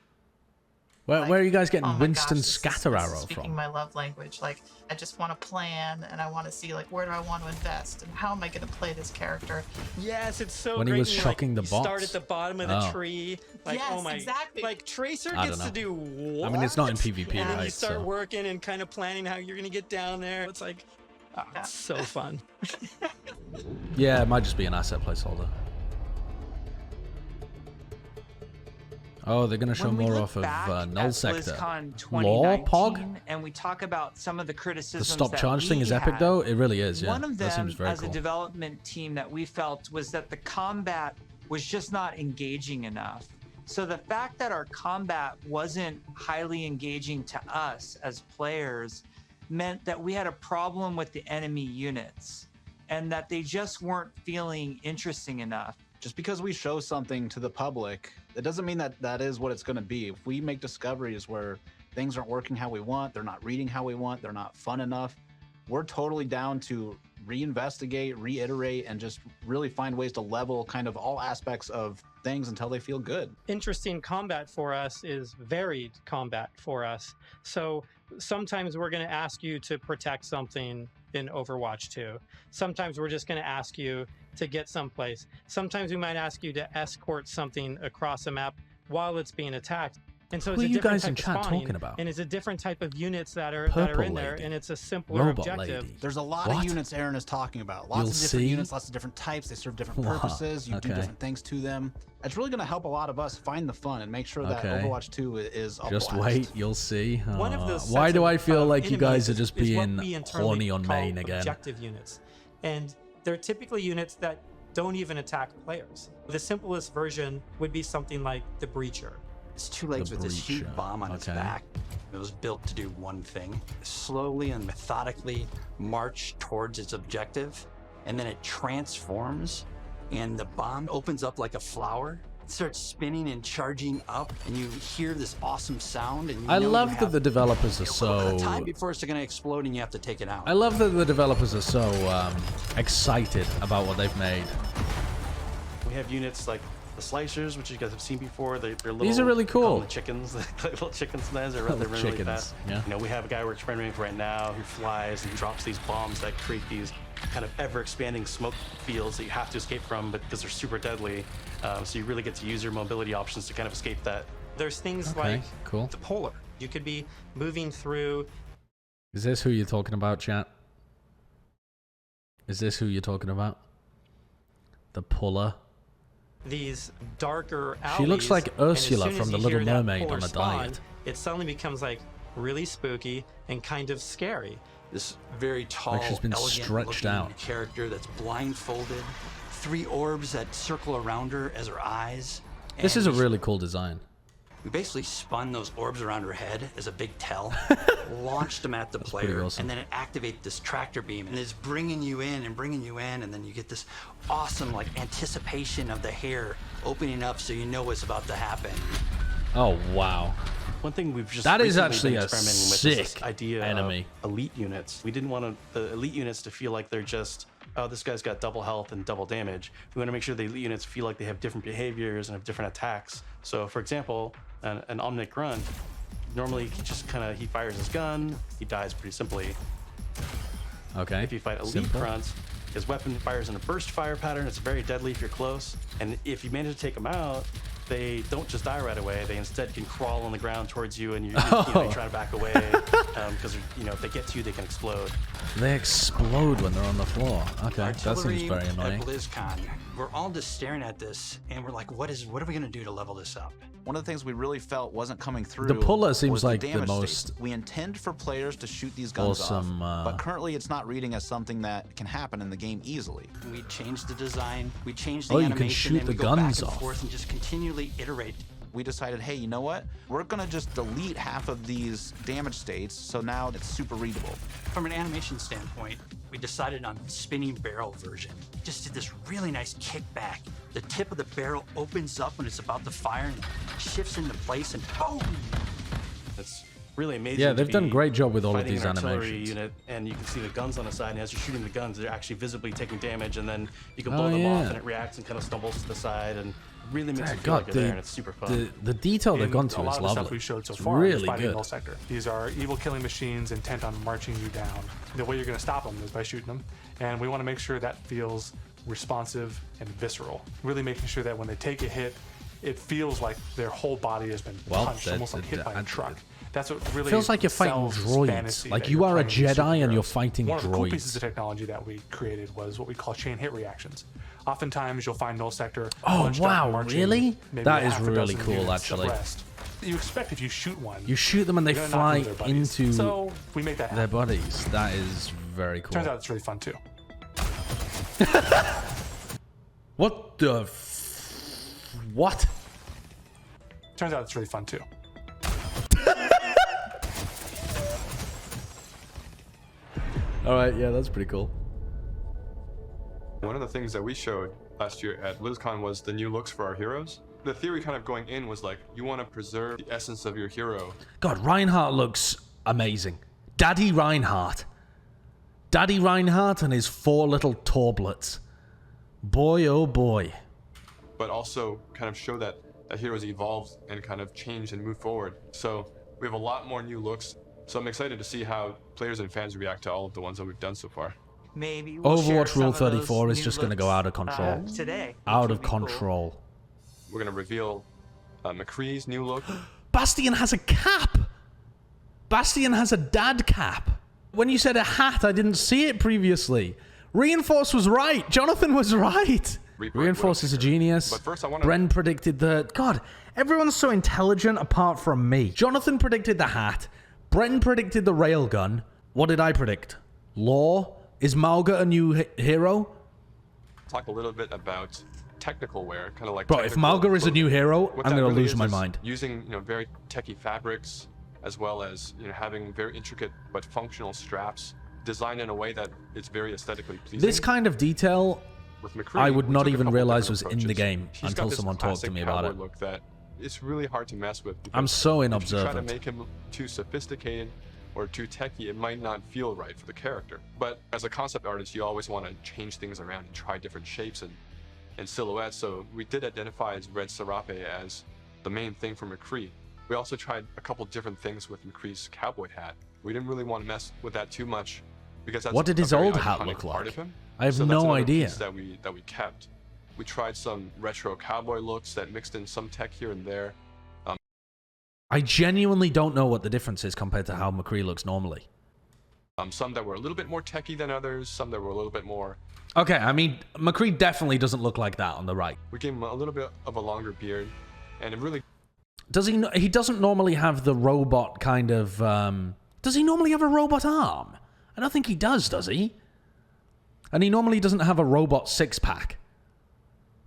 A: Where are you guys getting
E: oh my
A: Winston
E: gosh, this is
A: Scatter Arrow
E: speaking
A: from?
E: my love language. Like, I just want to plan, and I want to see, like, where do I want to invest, and how am I going to play this character?
G: Yes, it's so
A: When he
G: great
A: was
G: when you,
A: shocking
G: like,
A: the
G: you start
A: bots.
G: at the bottom of the
A: Oh.
G: tree. Like,
E: Yes,
G: oh my,
E: exactly.
G: Like Tracer
A: I
G: gets
A: don't
G: to
A: know.
G: do what?
A: I mean, it's not in PvP,
E: Yeah.
G: And then you
A: right?
G: start
A: So
G: working and kind of planning how you're gonna get down there. It's like, it's so fun.
A: yeah, it might just be an asset placeholder. Oh, they're gonna show
B: When we
A: more
B: look
A: off of
B: back
A: Null
B: at
A: Sector.
B: BlizzCon
A: Law
B: 2019,
A: Pog?
B: and we talk about some of the
A: The
B: criticisms
A: stop
B: that
A: charge thing
B: we
A: is epic
B: had.
A: though. It really is. Yeah,
B: One of
A: that
B: them,
A: seems very
B: as
A: cool.
B: a development team, that we felt was that the combat was just not engaging enough. So the fact that our combat wasn't highly engaging to us as players meant that we had a problem with the enemy units, and that they just weren't feeling interesting enough.
H: Just because we show something to the public, it doesn't mean that that is what it's going to be. If we make discoveries where things aren't working how we want, they're not reading how we want, they're not fun enough, we're totally down to reinvestigate, reiterate, and just really find ways to level kind of all aspects of things until they feel good.
G: Interesting combat for us is varied combat for us. So sometimes we're going to ask you to protect something in Overwatch 2. Sometimes we're just going to ask you to get someplace. Sometimes we might ask you to escort something across a map while it's being attacked. And so
A: Who
G: it's
A: are
G: a
A: you
G: different
A: guys
G: type
A: in
G: of
A: chat
G: spawning,
A: talking about?
G: and it's a different type of units that are
A: Purple
G: in there,
A: lady.
G: and it's a simpler
A: Robot
G: objective.
A: lady.
H: There's a lot
A: What?
H: of units Aaron is talking about. Lots
A: You'll
H: of different
A: see.
H: units, lots of different types. They serve different
A: Wow,
H: purposes. You do
A: okay.
H: different things to them. It's really going to help a lot of us find the fun and make sure that
A: Okay.
H: Overwatch 2 is a
A: Just
H: blast.
A: wait, you'll see.
G: One of those
A: Why
G: sets
A: do
G: of-
A: I feel
G: of
A: like you guys
G: enemies
A: are just
G: is what we
A: being
G: internally
A: horny on
G: call
A: main again?
G: Objective units, and they're typically units that don't even attack players. The simplest version would be something like the Breacher.
O: It's two legs
A: The
O: with this huge
A: Breacher,
O: bomb on its
A: okay.
O: back. It was built to do one thing: slowly and methodically march towards its objective, and then it transforms, and the bomb opens up like a flower. It starts spinning and charging up, and you hear this awesome sound. And you
A: I
O: know
A: love
O: you
A: that
O: have
A: the developers are
O: a little bit of
A: so.
O: time before it's going to explode, and you have to take it out.
A: I love that the developers are so excited about what they've made.
F: We have units like the slicers, which you guys have seen before. They're little.
A: These are really
F: we call
A: cool.
F: them the chickens, like little chicken snares. They're
A: Little
F: really
A: chickens,
F: fast.
A: yeah.
F: You know, we have a guy we're experimenting with right now who flies and drops these bombs that create these kind of ever-expanding smoke fields that you have to escape from, but because they're super deadly. So you really get to use your mobility options to kind of escape that.
G: There's things
A: Okay,
G: like
A: cool.
G: the Polar. You could be moving through.
A: Is this who you're talking about, chat? Is this who you're talking about? The Puller?
G: These darker alleys.
A: She looks like
G: and as
A: Ursula
G: soon
A: from
G: as
A: The
G: you
A: Little
G: hear that
A: Mermaid
G: Polar
A: on a
G: spawn,
A: diet.
G: It suddenly becomes like really spooky and kind of scary.
O: This very tall,
A: Like she's been
O: elegant
A: stretched
O: looking
A: out.
O: character that's blindfolded, 3 orbs that circle around her as her eyes.
A: This
O: and
A: is a
O: we-
A: really cool design.
O: We basically spun those orbs around her head as a big tell, launched them at the
A: pretty
O: player,
A: awesome.
O: and then it activates this tractor beam, and it's bringing you in, and then you get this awesome like anticipation of the hair opening up, so you know what's about to happen.
A: Oh, wow.
F: One thing we've just
A: That is
F: recently
A: actually
F: been
A: a
F: experimenting with is
A: sick
F: this idea
A: enemy.
F: of elite units. We didn't want the elite units to feel like they're just, oh, this guy's got double health and double damage. We want to make sure the elite units feel like they have different behaviors and have different attacks. So, for example, an Omnic Grunt, normally he fires his gun, he dies pretty simply.
A: Okay.
F: If you fight elite
A: Simple.
F: grunts, his weapon fires in a burst fire pattern. It's very deadly if you're close. And if you manage to take them out, they don't just die right away. They instead can crawl on the ground towards you, and you're trying to back away because if they get to you, they can explode.
A: They explode when they're on the floor. Okay, that seems
O: Artillery
A: very annoying.
O: at BlizzCon, we're all just staring at this, and we're like, what are we gonna do to level this up?
H: One of the things we really felt wasn't coming through.
A: The Puller seems
H: was
A: like the
H: damage
A: most
H: state. We intend for players to shoot these guns
A: awesome,
H: off, but currently it's not reading as something that can happen in the game easily.
O: We changed the design, we changed the
A: Oh, you can
O: animation,
A: shoot
O: and
A: the
O: we go back
A: guns
O: and
A: off.
O: forth and just continually iterate.
H: We decided, hey, you know what? We're gonna just delete half of these damage states, so now it's super readable.
O: From an animation standpoint, we decided on spinning barrel version. Just did this really nice kickback. The tip of the barrel opens up when it's about to fire and shifts into place, and boom!
F: It's really amazing.
A: Yeah,
F: to
A: they've done a
F: be
A: great job with all of
F: fighting
A: these
F: an artillery
A: animations.
F: unit, and you can see the guns on the side, and as you're shooting the guns, they're actually visibly taking damage, and then you can blow
A: Oh,
F: them
A: yeah.
F: off, and it reacts and kind of stumbles to the side, and really makes you feel
A: God,
F: like you're there, and it's super fun.
A: the detail they've gone to
M: a lot
A: is
M: of the stuff
A: lovely.
M: we showed so
A: It's
M: far is
A: really
M: fighting
A: good.
M: null sector. These are evil killing machines intent on marching you down. The way you're going to stop them is by shooting them, and we want to make sure that feels responsive and visceral. Really making sure that when they take a hit, it feels like their whole body has been punched, almost like hit by a truck. That's what really
A: feels like you're fighting
M: sells this
A: droids.
M: fantasy
A: Like
M: that
A: you
M: you're
A: are a
M: playing these
A: Jedi and you're
M: superheroes.
A: fighting
M: One of the cool
A: droids.
M: pieces of technology that we created was what we call chain hit reactions. Oftentimes you'll find null sector.
A: Oh,
M: bunched up
A: wow,
M: marching
A: really?
M: maybe
A: That
M: a
A: is
M: half a
A: really
M: dozen
A: cool,
M: units
A: actually.
M: abreast. You expect if you shoot one,
A: You shoot them and they
M: you're gonna knock
A: fly
M: into their buddies.
A: into
M: So we make that
A: their
M: happen.
A: bodies. That is very cool.
M: Turns out it's really fun too.
A: What the what?
M: Turns out it's really fun too.
A: All right, yeah, that's pretty cool.
I: One of the things that we showed last year at BlizzCon was the new looks for our heroes. The theory kind of going in was like, you want to preserve the essence of your hero.
A: God, Reinhardt looks amazing. Daddy Reinhardt. Daddy Reinhardt and his 4 little torblets. Boy, oh boy.
I: But also kind of show that heroes evolved and kind of changed and moved forward. So we have a lot more new looks. So I'm excited to see how players and fans react to all of the ones that we've done so far.
B: Maybe we'll share
A: Overwatch
B: some
A: Rule
B: of those
A: 34 is
B: new
A: just going to go
B: looks,
A: out of control.
B: today.
A: Out
B: which
A: of
B: would be cool.
A: control.
I: We're going to reveal McCree's new look.
A: Bastion has a cap. Bastion has a dad cap. When you said a hat, I didn't see it previously. Reinforce was right. Jonathan was right. Reinforce is a genius.
I: But first I want
A: Bren predicted the... God, everyone's so intelligent apart from me. Jonathan predicted the hat. Bren predicted the railgun. What did I predict? Law? Is Mauga a new hero?
I: Talk a little bit about technical wear, kind of like...
A: Bro, if Mauga is a new hero, I'm going to lose my mind.
I: Using, very techie fabrics, as well as, having very intricate but functional straps, designed in a way that it's very aesthetically pleasing.
A: This kind of detail,
I: with McCree,
A: I would not even realize was
I: approaches.
A: in the game
I: He's
A: until
I: got
A: someone talked to me about it.
I: Look that it's really hard to mess with.
A: I'm so
I: If you
A: inobservant.
I: try to make him too sophisticated or too techie, it might not feel right for the character. But as a concept artist, you always want to change things around and try different shapes and silhouettes. So we did identify as Red Serape as the main thing for McCree. We also tried a couple different things with McCree's cowboy hat. We didn't really want to mess with that too much because that's
A: What did his old hat look
I: part
A: like?
I: of him.
A: I have
I: So that's
A: no
I: another
A: idea.
I: piece that we kept. We tried some retro cowboy looks that mixed in some tech here and there.
A: I genuinely don't know what the difference is compared to how McCree looks normally.
I: Some that were a little bit more techie than others, some that were a little bit more...
A: Okay, I mean, McCree definitely doesn't look like that on the right.
I: We gave him a little bit of a longer beard, and it really...
A: Does he? He doesn't normally have the robot kind of... Does he normally have a robot arm? I don't think he does he? And he normally doesn't have a robot six-pack.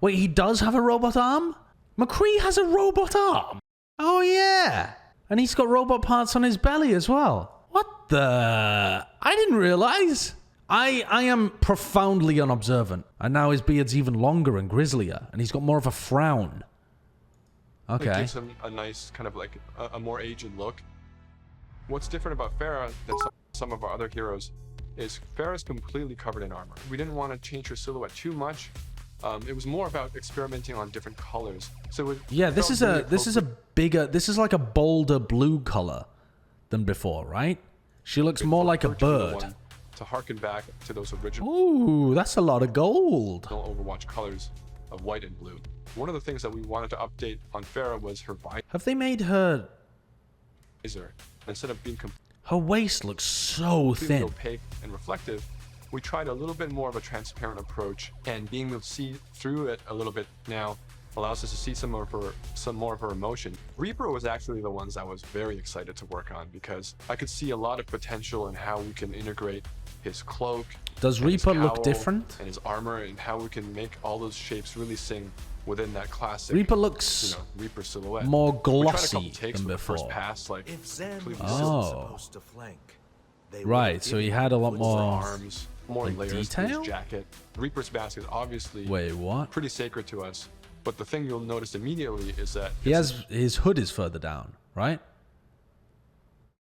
A: Wait, he does have a robot arm? McCree has a robot arm? Oh, yeah. And he's got robot parts on his belly as well. What the... I didn't realize. I am profoundly unobservant. And now his beard's even longer and grislier. And he's got more of a frown.
I: It
A: Okay.
I: gives him a nice, kind of like a more aged look. What's different about Farah than some of our other heroes is Farah's completely covered in armor. We didn't want to change her silhouette too much. It was more about experimenting on different colors. So
A: Yeah, this is a bigger... This is like a bolder blue color than before, right? She looks more like a bird.
I: To harken back to those original
A: Ooh, that's a lot of gold.
I: Overwatch colors of white and blue. One of the things that we wanted to update on Farah was her
A: Have they made her...
I: visor. Instead of being
A: Her waist looks so
I: completely
A: thin.
I: opaque and reflective, we tried a little bit more of a transparent approach, and being able to see through it a little bit now allows us to see some more of her emotion. Reaper was actually the ones I was very excited to work on because I could see a lot of potential in how we can integrate his cloak.
A: Does
I: and his
A: Reaper look
I: cowl
A: different?
I: And his armor, and how we can make all those shapes really sing within that classic
A: Reaper looks
I: Reaper silhouette.
A: more
I: We tried a couple
A: glossy
I: takes
A: than
I: with the first
A: before.
I: pass, like
N: If Zen
I: completely
N: wasn't
A: Oh.
N: supposed to flank, they
A: Right,
N: would've
A: so he
N: given
A: had a
N: him
A: lot
N: foot
A: more
I: arms, more
A: like
I: layers to
A: detail?
I: his jacket. Reaper's mask is obviously
A: Wait, what?
I: pretty sacred to us, but the thing you'll notice immediately is that
A: He has... His hood is further down, right?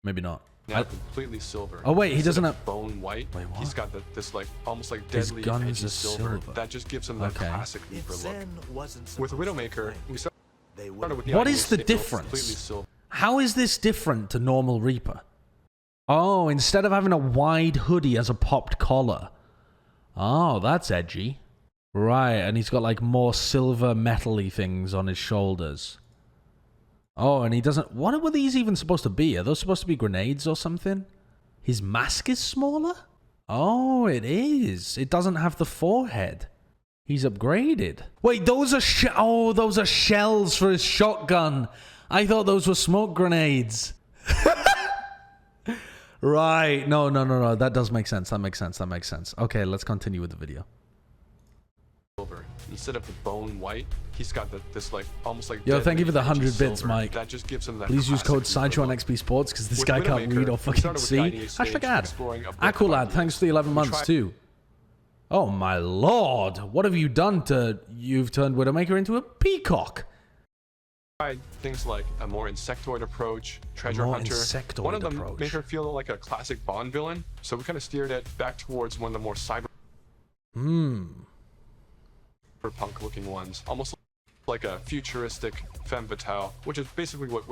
A: Maybe not.
I: now completely silver.
A: Oh, wait, he
I: Instead
A: doesn't
I: of
A: have...
I: bone white.
A: Wait, what?
I: He's got this like almost like
A: His
I: deadly
A: guns
I: edgy
A: are
I: silver.
A: silver.
I: That just gives him that
A: Okay.
I: classic
N: If
I: Reaper look.
N: Zen wasn't
I: With
N: supposed to
I: Widowmaker,
N: flank,
I: we
N: they
I: started
N: would've
I: with the
A: What
I: idea
A: is
I: of
A: the
I: sticking completely
A: difference?
I: silver.
A: How is this different to normal Reaper? Oh, instead of having a wide hoodie as a popped collar. Oh, that's edgy. Right, and he's got like more silver metal-y things on his shoulders. Oh, and he doesn't... What were these even supposed to be? Are those supposed to be grenades or something? His mask is smaller? Oh, it is. It doesn't have the forehead. He's upgraded. Wait, those are those are shells for his shotgun. I thought those were smoke grenades. Right. No. That does make sense. That makes sense. Okay, let's continue with the video.
I: Silver. Instead of the bone white, he's got this like almost like
A: Yo, thank you for the
I: deadly
A: 100 bits,
I: silver.
A: Mike.
I: That just gives him that
A: Please use
I: classic
A: code
I: Reaper
A: Sideshow on
I: look.
A: XP Sports because this
I: With
A: guy can't
I: Widowmaker,
A: read or
I: we
A: fucking
I: started with the
A: see.
I: idea stage,
A: Hashtag ad.
I: exploring a breadth of
A: Aqualad,
I: ideas.
A: thanks for the 11
I: We
A: months
I: tried-
A: too. Oh my lord, what have you done to... You've turned Widowmaker into a peacock.
I: Tried things like a more insectoid approach, treasure
A: more
I: hunter.
A: insectoid
I: One of them
A: approach.
I: made her feel like a classic Bond villain, so we kind of steered it back towards one of the more cyberpunk looking ones, almost like a futuristic femme fatale, which is basically what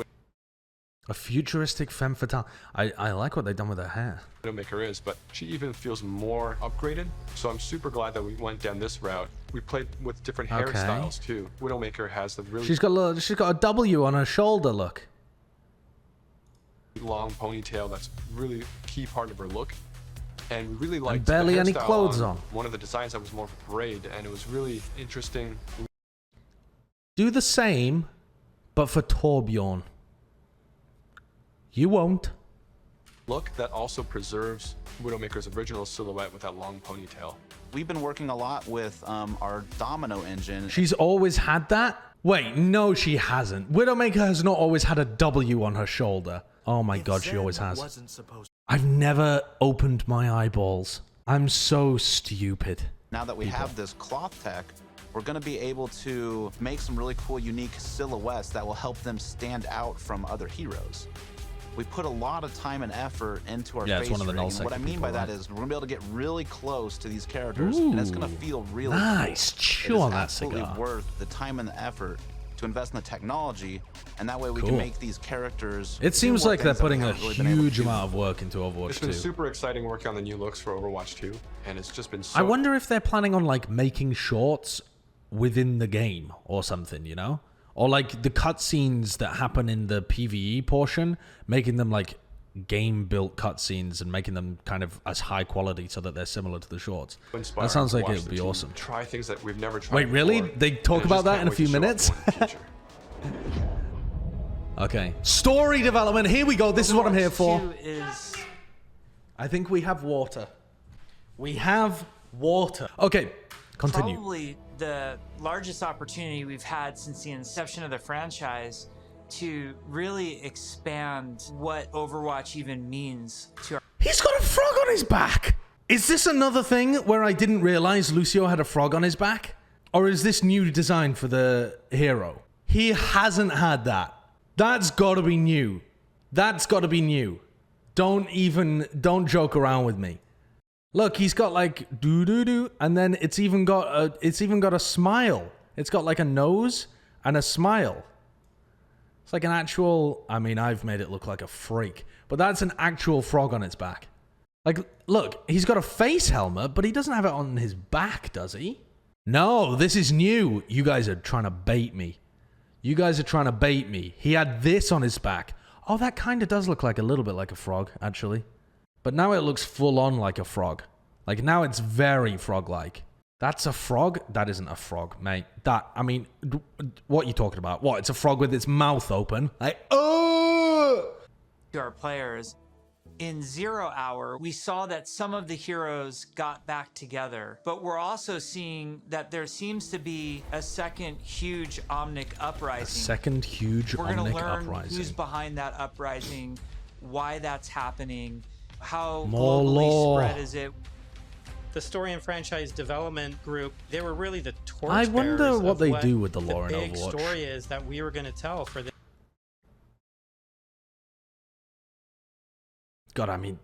A: A futuristic femme fatale. I like what they've done with her hair.
I: Widowmaker is, but she even feels more upgraded. So I'm super glad that we went down this route. We played with different
A: Okay.
I: hairstyles too. Widowmaker has the really
A: She's got a W on her shoulder, look.
I: long ponytail that's really a key part of her look. And we really liked
A: barely
I: the
A: any
I: hairstyle
A: clothes on.
I: One of the designs that was more of a braid, and it was really interesting.
A: Do the same, but for Torbjorn. You won't.
I: Look that also preserves Widowmaker's original silhouette with that long ponytail.
H: We've been working a lot with our Domino engine.
A: She's always had that? Wait, no, she hasn't. Widowmaker has not always had a W on her shoulder. Oh my god, she always has. I've never opened my eyeballs. I'm so stupid.
H: Now that we have this cloth tech, we're going to be able to make some really cool, unique silhouettes that will help them stand out from other heroes. We put a lot of time and effort into our face rigging. And what I mean by that is we're going to be able to get really close to these characters, and it's going to feel really
A: nice.
H: cool.
A: Chew on that
H: cigar. It's absolutely worth the time and the effort to invest in the technology, and that way we can make these characters.
A: It seems like they're putting a huge amount of work into Overwatch 2.
I: It's been super exciting working on the new looks for Overwatch 2, and it's just been so...
A: I wonder if they're planning on like making shorts within the game or something, you know? Or like the cutscenes that happen in the PvE portion, making them like game-built cutscenes and making them kind of as high quality so that they're similar to the shorts. That sounds like it would be awesome.
I: Try things that we've never tried.
A: Wait, really?
I: Before,
A: they talk about that in a few minutes? Okay. Story development. Here we go. This is what I'm here for. I think we have water. We have water. Okay. Continue.
B: Probably the largest opportunity we've had since the inception of the franchise to really expand what Overwatch even means to our...
A: He's got a frog on his back! Is this another thing where I didn't realize Lucio had a frog on his back? Or is this new design for the hero? He hasn't had that. That's gotta be new. That's gotta be new. Don't joke around with me. Look, he's got like doo-doo-doo, and then it's even got a smile. It's got like a nose and a smile. It's like an actual, I mean, I've made it look like a freak, but that's an actual frog on its back. Like, look, he's got a face helmet, but he doesn't have it on his back, does he? No, this is new. You guys are trying to bait me. You guys are trying to bait me. He had this on his back. Oh, that kind of does look like a little bit like a frog, actually. But now it looks full on like a frog. Like now it's very frog-like. That's a frog? That isn't a frog, mate. That, I mean, what are you talking about? What, it's a frog with its mouth open? Like, oh!
B: To our players, in 0 Hour, we saw that some of the heroes got back together, but we're also seeing that there seems to be a second huge Omnic uprising.
A: A second huge
B: We're
A: Omnic
B: gonna learn
A: uprising.
B: who's behind that uprising, why that's happening, how
A: More
B: globally
A: lore.
B: spread is it.
G: The story and franchise development group, they were really the torch
A: I wonder
G: bearers
A: what
G: of
A: they do with the lore in
G: the big
A: Overwatch.
G: story is that we were going to tell for the...
A: God, I mean,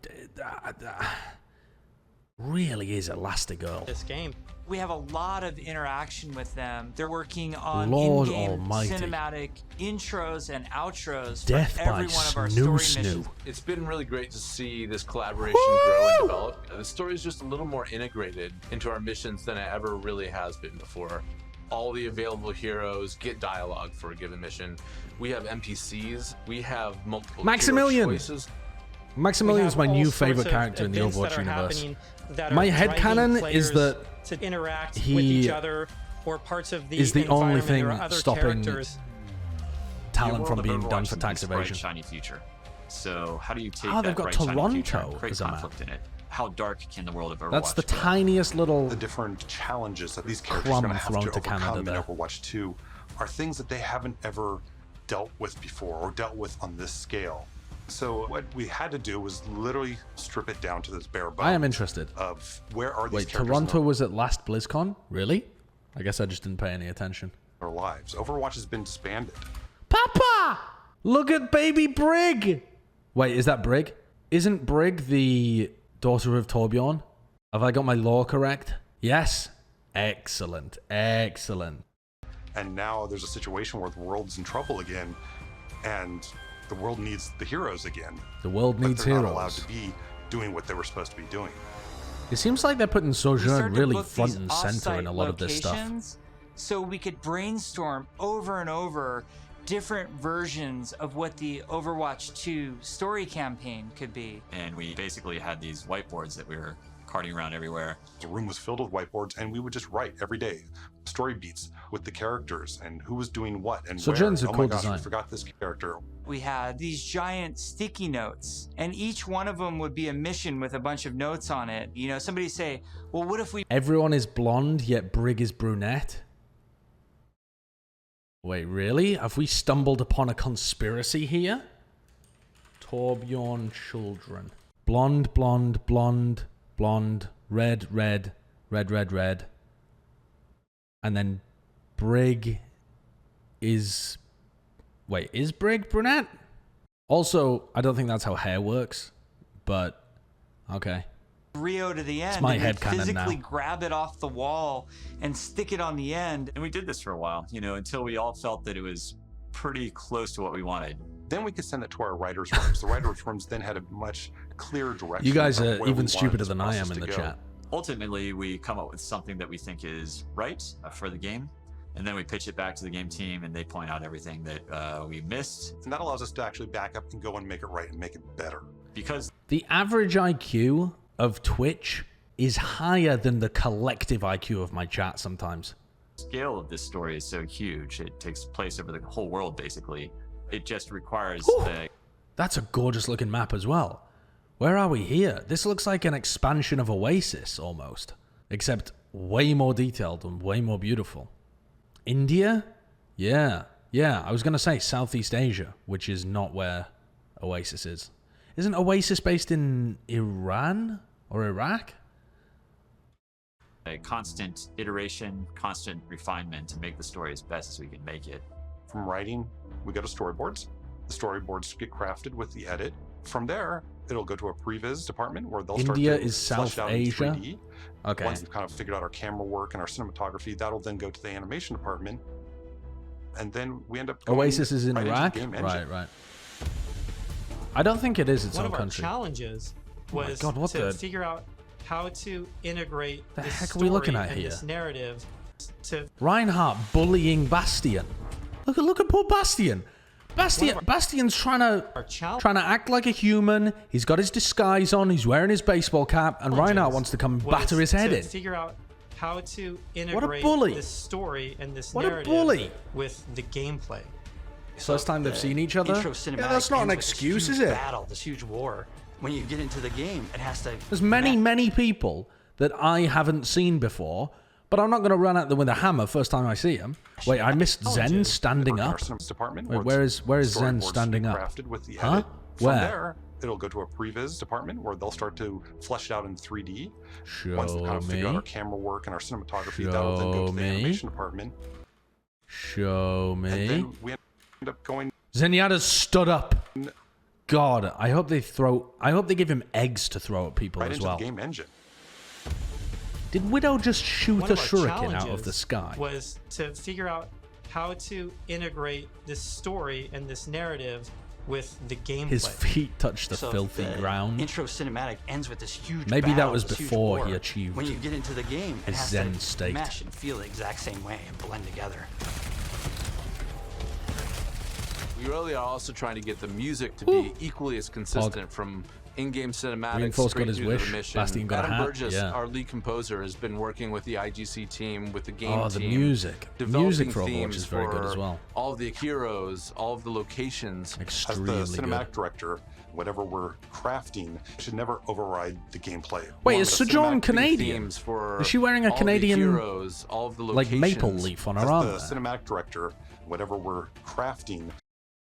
A: really is Elastigirl.
G: this game.
B: We have a lot of interaction with them. They're working on
A: Lord
B: in-game
A: almighty.
B: cinematic intros and outros
A: Death
B: for
A: by
B: every one of our
A: Snoo
B: story missions.
A: Snoo.
D: It's been really great to see this collaboration grow and develop. The story is just a little more integrated into our missions than it ever really has been before. All the available heroes get dialogue for a given mission. We have NPCs. We have multiple
A: Maximilian!
D: hero choices.
A: Maximilian's my new favorite character in the Overwatch universe. My headcanon is that
G: to interact
A: he
G: with each other or parts of the
A: is the only
G: environment.
A: thing
G: There are other
A: stopping
G: characters.
A: talent from being done for tax
J: bright,
A: evasion.
J: shiny future. So how do you take
A: Oh,
J: that
A: they've got
J: bright, shiny future and
A: Toronto
J: create
A: as a map.
J: conflict in it? How dark can the world of Overwatch
A: That's the
J: go?
A: tiniest little
P: The different challenges that these characters are
A: crumb
P: going to have
A: thrown
P: to
A: to Canada
P: overcome in
A: there.
P: Overwatch 2 are things that they haven't ever dealt with before or dealt with on this scale. So what we had to do was literally strip it down to this bare bones.
A: I am interested.
P: Of where are these
A: Wait,
P: characters
A: Toronto
P: in
A: was at last BlizzCon? Really? I guess I just didn't pay any attention.
P: their lives? Overwatch has been disbanded.
A: Papa! Look at baby Brig! Wait, is that Brig? Isn't Brig the daughter of Torbjorn? Have I got my lore correct? Yes? Excellent. Excellent.
P: And now there's a situation where the world's in trouble again, and the world needs the heroes again.
A: The world needs
P: but they're
A: heroes.
P: not allowed to be doing what they were supposed to be doing.
A: It seems like they're putting Sojourn
B: started to
A: really
B: book
A: front
B: these
A: and center in a lot of this stuff.
B: off-site locations so we could brainstorm over and over different versions of what the Overwatch 2 story campaign could be.
J: And we basically had these whiteboards that we were carting around everywhere.
P: The room was filled with whiteboards, and we would just write every day story beats with the characters and who was doing what and
A: Sojourn's
P: where.
A: a
P: Oh
A: cool
P: my gosh,
A: design.
P: we forgot this character.
B: We had these giant sticky notes, and each one of them would be a mission with a bunch of notes on it. You know, somebody say, well, what if we...
A: Everyone is blonde, yet Brig is brunette. Wait, really? Have we stumbled upon a conspiracy here? Torbjorn children. Blonde, blonde, blonde, blonde, red, red, red, red, red. And then Brig is... Wait, is Brig brunette? Also, I don't think that's how hair works, but okay.
B: Rio to the end,
A: It's my
B: and
A: head
B: then
A: canon
B: physically
A: now.
B: grab it off the wall and stick it on the end.
J: And we did this for a while, you know, until we all felt that it was pretty close to what we wanted.
P: Then we could send it to our writers' rooms. The writers' rooms then had a much clearer direction.
A: You guys
P: of
A: are
P: where we
A: even
P: wanted
A: stupider
P: this
A: than I am
P: process
A: in the
P: to go.
A: chat.
J: Ultimately, we come up with something that we think is right for the game. And then we pitch it back to the game team, and they point out everything that we missed.
P: And that allows us to actually back up and go and make it right and make it better.
J: Because
A: the average IQ of Twitch is higher than the collective IQ of my chat sometimes.
J: the scale of this story is so huge. It takes place over the whole world, basically. It just requires the...
A: That's a gorgeous looking map as well. Where are we here? This looks like an expansion of Oasis, almost. Except way more detailed and way more beautiful. India? Yeah. Yeah, I was going to say Southeast Asia, which is not where Oasis is. Isn't Oasis based in Iran or Iraq?
J: a constant iteration, constant refinement to make the story as best as we can make it.
P: From writing, we go to storyboards. The storyboards get crafted with the edit. From there, it'll go to a previs department where they'll
A: India
P: start to
A: is
P: flesh
A: South
P: out
A: Asia?
P: in 3D.
A: Okay.
P: Once we've kind of figured out our camera work and our cinematography, that'll then go to the animation department. And then we end up going
A: Oasis is in
P: right into the
A: Iraq?
P: game engine.
A: Right, right. I don't think it is its
G: One
A: own
G: of our
A: country.
G: challenges
A: Oh my
G: was
A: God, what
G: to
A: the-
G: figure out how to integrate
A: The
G: this
A: heck are we looking
G: story
A: at
G: and
A: here?
G: this narrative to
A: Reinhardt bullying Bastion. Look at poor Bastion. Bastion's trying to act like a human. He's got his disguise on. He's wearing his baseball cap, and Reinhardt wants to come and batter his head in.
G: figure out how to
A: What a
G: integrate
A: bully.
G: this story and this
A: What a
G: narrative
A: bully.
G: with the gameplay.
A: First time they've seen each other.
O: Intro
A: Yeah,
O: cinematic
A: that's not an
O: ends with this
A: excuse,
O: huge
A: is it?
O: Battle, this huge war. When you get into the game, it has to.
A: There's many people that I haven't seen before, but I'm not going to run at them with a hammer first time I see them. Wait, I missed Zen standing up. Wait, where is Zen standing up?
P: Crafted with the
A: Huh?
P: edit. From
A: Where?
P: there, it'll go to a previs department where they'll start to flesh it out in 3D. Once we
A: Show
P: kind of figure out
A: me.
P: our camera work and our cinematography, that'll then go to the
A: Show me.
P: animation department.
A: Show
P: And
A: me.
P: then we end up going
A: Zenyatta's stood up. God, I hope they give him eggs to throw at people
P: right
A: as
P: into
A: well.
P: the game engine.
A: Did Widow just shoot
G: One
A: a
G: of our
A: shuriken out of
G: challenges
A: the sky?
G: was to figure out how to integrate this story and this narrative with the gameplay.
A: His feet touched the
O: So
A: filthy
O: the
A: ground.
O: Intro cinematic ends with this huge.
A: Maybe that
O: battle,
A: was
O: this huge
A: before
O: war.
A: he achieved
O: When you get into the game, it
A: his
O: has
A: Zen
O: to
A: state.
O: mesh and feel the exact same way and blend together.
D: We really are also trying to get the music to be equally as consistent from in-game cinematics
A: Reinforced
D: straight
A: got his
D: through to
A: wish.
D: the mission.
A: Bastion got a
D: Adam
A: hat.
D: Burgess,
A: Yeah.
D: our lead composer, has been working with the IGC team, with the game
A: Oh, the
D: team.
A: music.
D: developing
A: Music for Overwatch
D: themes
A: is very good
D: for
A: as well.
D: All of the heroes, all of the locations.
P: As the
A: Extremely
P: cinematic
A: good.
P: director, whatever we're crafting should never override the gameplay.
A: Wait,
P: We
A: is
P: want the
A: Sojourn
P: cinematic
A: Canadian?
P: themes for
A: Is she wearing a
P: all the
A: Canadian,
D: heroes, all of the
A: like, maple
D: locations.
A: leaf on her
P: As
A: arm?
P: the
A: there?
P: cinematic director, whatever we're crafting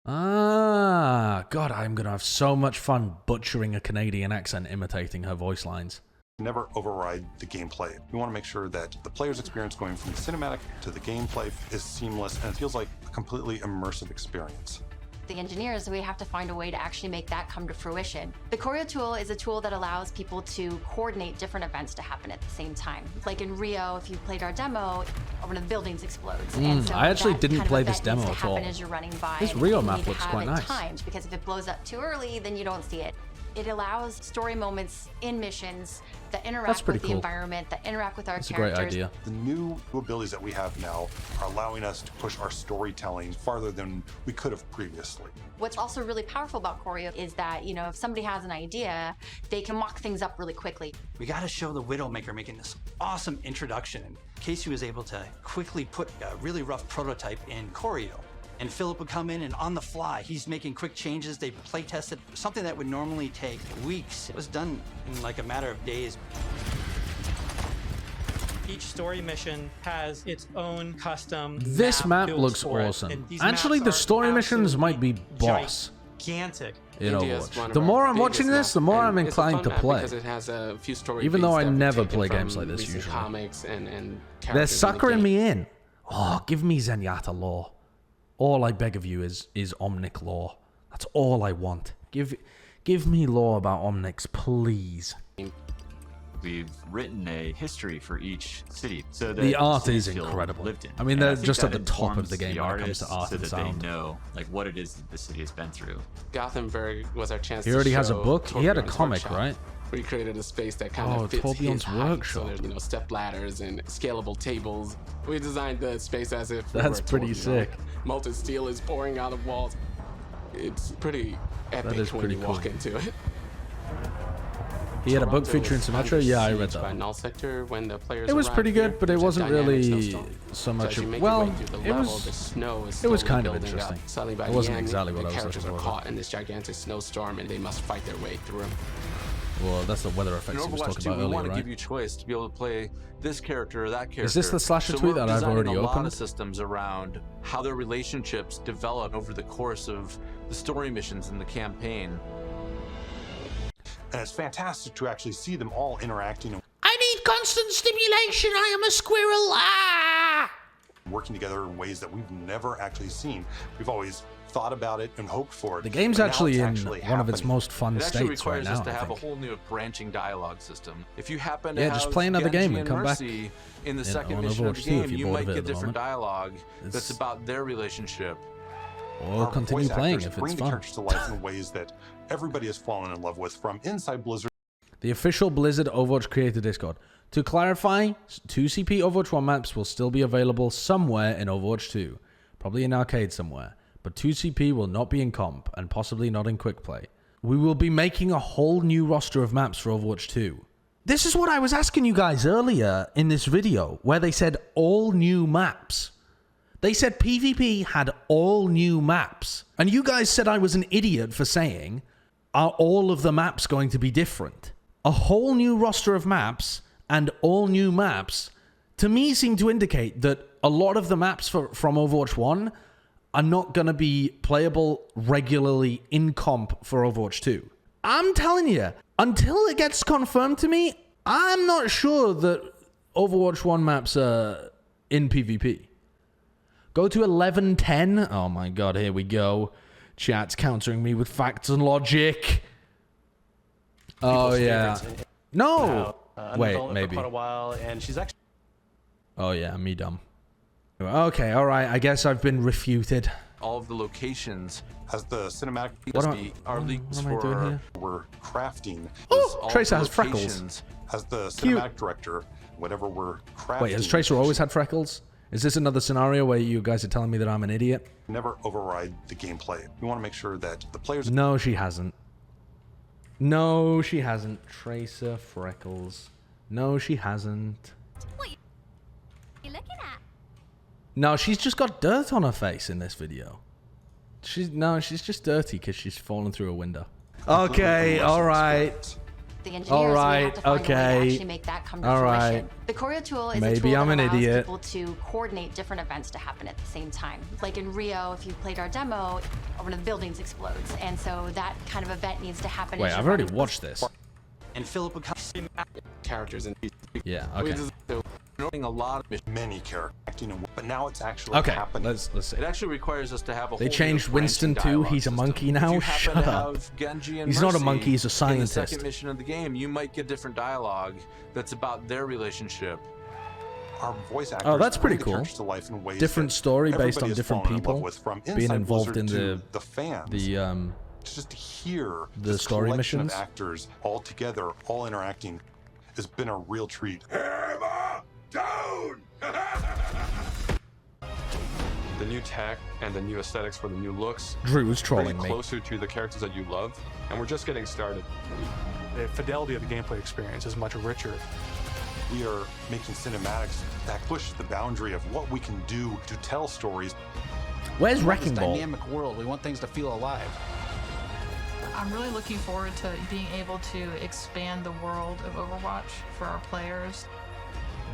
A: Ah, God, I'm going to have so much fun butchering a Canadian accent imitating her voice lines.
P: never override the gameplay. We want to make sure that the player's experience going from the cinematic to the gameplay is seamless and it feels like a completely immersive experience.
Q: The engineers, we have to find a way to actually make that come to fruition. The choreo tool is a tool that allows people to coordinate different events to happen at the same time. Like in Rio, if you played our demo, one of the buildings explodes. And so
A: I actually
Q: that
A: didn't
Q: kind of
A: play
Q: event
A: this demo
Q: needs to
A: at all.
Q: happen as you're running by.
A: This
Q: and
A: Rio
Q: you
A: map
Q: need to
A: looks
Q: have
A: quite
Q: it
A: nice.
Q: timed, because if it blows up too early, then you don't see it. It allows story moments in missions that
A: That's
Q: interact
A: pretty
Q: with the
A: cool.
Q: environment, that interact with our
A: That's a
Q: characters.
A: great idea.
P: The new abilities that we have now are allowing us to push our storytelling farther than we could have previously.
Q: What's also really powerful about choreo is that, you know, if somebody has an idea, they can mock things up really quickly.
O: We got to show the Widowmaker making this awesome introduction. And Casey was able to quickly put a really rough prototype in choreo. And Philip would come in and on the fly, he's making quick changes. They play tested something that would normally take weeks. It was done in like a matter of days.
G: Each story mission has its own custom
A: This map
G: built
A: looks
G: for it,
A: awesome.
G: and these
A: Actually,
G: maps
A: the
G: are
A: story missions
G: absolutely
A: might be boss
G: gigantic.
A: in
K: India's
A: Overwatch.
K: one of
A: The
K: our
A: more I'm
K: biggest
A: watching this,
K: maps,
A: the more
K: and
A: I'm
K: it's a fun
A: inclined to
K: map
A: play.
K: because it has a few story
A: Even though
K: beats
A: I
K: that we've
A: never
K: taken
A: play
K: from
A: games like this
K: recent
A: usually.
K: comics and
A: They're
K: characters in the
A: suckering
K: game.
A: me in. Oh, give me Zenyatta lore. All I beg of you is Omnic lore. That's all I want. Give me lore about Omnics, please.
J: We've written a history for each city, so that
A: The art
J: cities
A: is
J: feel
A: incredible.
J: lived in.
A: I mean,
J: And
A: they're
J: think
A: just at
J: that
A: the top of
J: informs
A: the game when it comes to
J: artists
A: art
J: so
A: and
J: that
A: sound.
J: they know like what it is that the city has been through.
K: Gothenburg was our chance
A: He
K: to
A: already has a
K: show
A: book. He had a
K: Torbjorn's
A: comic,
K: workshop.
A: right?
K: We created a space that kind
A: Oh,
K: of fits
A: Torbjorn's
K: his height.
A: workshop.
K: So there's, you know, step ladders and scalable tables. We designed the space as if we
A: That's
K: were
A: pretty
K: Torbjorn.
A: sick.
K: Molten steel is pouring out of walls. It's pretty epic
A: is
K: when
A: pretty
K: you
A: cool.
K: walk into it.
A: He had a book
K: Toronto
A: featuring
K: was
A: Symmetra. Yeah, I read
K: besieged by
A: that.
K: null sector when the players
A: It was
K: arrived
A: pretty good,
K: here.
A: but it
K: There's a
A: wasn't
K: dynamic
A: really
K: snowstorm.
A: so much
K: as you
A: of.
K: make your
A: Well,
K: way through the
A: it
K: level, the
A: was.
K: snow is
A: It was
K: slowly
A: kind of
K: building up.
A: interesting.
K: Suddenly by
A: It
K: the
A: wasn't
K: end,
A: exactly what
K: the
A: I was
K: characters
A: looking
K: are
A: for.
K: caught in this gigantic snowstorm and they must fight their way through.
A: Well, that's the weather
D: In
A: effects he was
D: Overwatch
A: talking
D: 2,
A: about
D: we want
A: earlier,
D: to
A: right?
D: give you choice to be able to play this character or that character.
A: Is this the slasher
D: so
A: tweet
D: we're
A: that I've
D: designing
A: already
D: a lot
A: opened?
D: of systems around how their relationships develop over the course of the story missions in the campaign.
P: And it's fantastic to actually see them all interacting
A: I need constant stimulation. I am a squirrel. Ah!
P: and working together in ways that we've never actually seen. We've always thought about it and hoped for it.
A: The game's
P: but now
A: actually
P: it's
A: in
P: actually
A: one of its
P: happening.
A: most fun
D: It actually
A: states right
D: requires
A: now.
D: us to
A: I
D: have a
A: think.
D: whole new branching dialogue system. If you happen to
A: Yeah,
D: have
A: just play another
D: Genji
A: game and come back
D: Mercy in the
A: in-
D: second
A: on
D: mission of
A: Overwatch
D: the
A: 2 if
D: game,
A: you're
D: you
A: bored
D: might
A: of it
D: get
A: at the
D: different
A: moment.
D: dialogue
A: It's-
D: that's about their relationship.
A: Or
P: Our
A: continue
P: voice
A: playing
P: actors
A: if it's
P: bring the
A: fun.
P: characters to life in ways that everybody has fallen in love with from inside Blizzard.
A: The official Blizzard Overwatch creator Discord. To clarify, 2CP Overwatch 1 maps will still be available somewhere in Overwatch 2. Probably in arcade somewhere. But 2CP will not be in comp, and possibly not in quick play. We will be making a whole new roster of maps for Overwatch 2. This is what I was asking you guys earlier in this video, where they said all new maps. They said PvP had all new maps. And you guys said I was an idiot for saying, are all of the maps going to be different? A whole new roster of maps and all new maps, to me, seem to indicate that a lot of the maps from Overwatch 1 are not going to be playable regularly in comp for Overwatch 2. I'm telling you, until it gets confirmed to me, I'm not sure that Overwatch 1 maps are in PvP. Go to 11:10. Oh my god, here we go. Chat's countering me with facts and logic. Oh yeah. No. Wait, maybe.
F: Quite a while, and she's actually.
A: Oh yeah, me dumb. Okay, all right. I guess I've been refuted.
D: All of the locations
P: As the cinematic
D: are leaks
A: what am I doing
D: for
A: here?
P: we're crafting.
A: Oh,
P: all
A: Tracer
P: the
A: has freckles.
P: locations. As the
A: Cute.
P: cinematic director, whatever we're crafting.
A: Wait, has Tracer always had freckles? Is this another scenario where you guys are telling me that I'm an idiot?
P: Never override the gameplay. We want to make sure that the players.
A: No, she hasn't. No, she hasn't. Tracer freckles. No, she hasn't.
R: What are you looking at?
A: No, she's just got dirt on her face in this video. She's just dirty because she's fallen through a window. Okay, all right.
Q: The engineers,
A: All
Q: we
A: right,
Q: have to find a way to
A: okay.
Q: actually make that come to
A: All
Q: fruition.
A: right.
Q: The choreo tool is a
A: Maybe
Q: tool
A: I'm
Q: that
A: an
Q: allows
A: idiot.
Q: people to coordinate different events to happen at the same time. Like in Rio, if you played our demo, one of the buildings explodes, and so that kind of event needs to happen.
A: Wait,
Q: as
A: I've
Q: you're
A: already
Q: running.
A: watched this.
O: And Philip becomes
K: characters in these.
A: Yeah, okay.
D: a lot of
P: many characters acting, but now it's actually
A: Okay,
P: happening.
A: let's see.
D: It actually requires us to have a
A: They
D: whole
A: changed
D: new
A: Winston
D: branching
A: too.
D: dialogue
A: He's a
D: system.
A: monkey
D: If
A: now.
D: you happen
A: Shut
D: to
A: up.
D: have Genji and
A: He's not a
D: Mercy
A: monkey. He's a
D: in the
A: scientist.
D: second mission of the game, you might get different dialogue that's about their relationship.
P: Our voice actors
A: Oh, that's pretty
P: bring the
A: cool.
P: characters to life in ways
A: Different
P: that
A: story based
P: everybody
A: on
P: has
A: different
P: fallen in love
A: people
P: with, from
A: being
P: inside
A: involved
P: Blizzard
A: in
P: to
A: the
P: fans. Just to hear
A: the
P: this
A: story
P: collection
A: missions
P: of actors all together, all interacting, has been a real treat.
I: Hammer down! The new tech and the new aesthetics for the new looks.
A: Drew's trolling
I: bring
A: me.
I: it closer to the characters that you love, and we're just getting started.
M: The fidelity of the gameplay experience is much richer.
P: We are making cinematics that push the boundary of what we can do to tell stories.
A: Where's
H: We want
A: Wrecking
H: this
A: Ball?
H: dynamic world. We want things to feel alive.
E: I'm really looking forward to being able to expand the world of Overwatch for our players.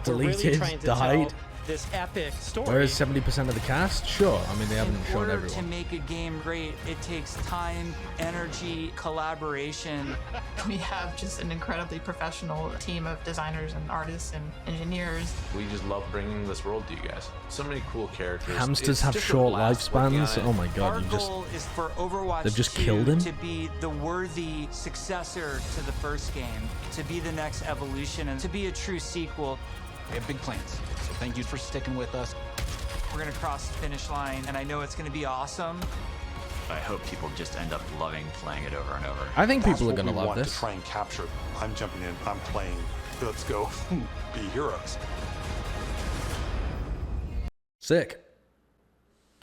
G: We're really
A: Deleted,
G: trying to
A: died.
G: tell this epic story.
A: Whereas 70% of the cast? Sure. I mean, they haven't
B: In
A: shown
B: order
A: everyone.
B: to make a game great, it takes time, energy, collaboration.
E: We have just an incredibly professional team of designers and artists and engineers.
D: We just love bringing this world to you guys. So many cool characters.
A: Hamsters
D: It's
A: have
D: just a
A: short
D: blast working
A: lifespans.
D: on it.
A: Oh my god,
B: Our
A: you just...
B: goal is for Overwatch
A: They've just
B: 2
A: killed him?
B: to be the worthy successor to the first game, to be the next evolution, and to be a true sequel.
H: We have big plans. So thank you for sticking with us.
B: We're gonna cross the finish line, and I know it's gonna be awesome.
J: I hope people just end up loving playing it over and over.
A: I think
P: That's
A: people are
P: what
A: going to
P: we
A: love
P: want
A: this.
P: to try and capture. I'm jumping in. I'm playing. Let's go be heroes.
A: Sick.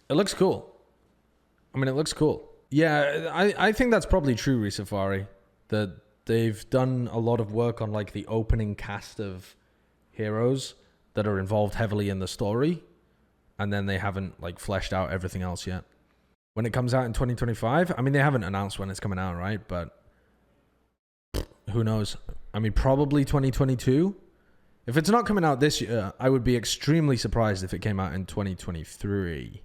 A: It looks cool. I mean, it looks cool. Yeah, I think that's probably true, Risafari. That they've done a lot of work on like the opening cast of heroes that are involved heavily in the story, and then they haven't like fleshed out everything else yet. When it comes out in 2025, I mean, they haven't announced when it's coming out, right? But who knows? I mean, probably 2022. If it's not coming out this year, I would be extremely surprised if it came out in 2023.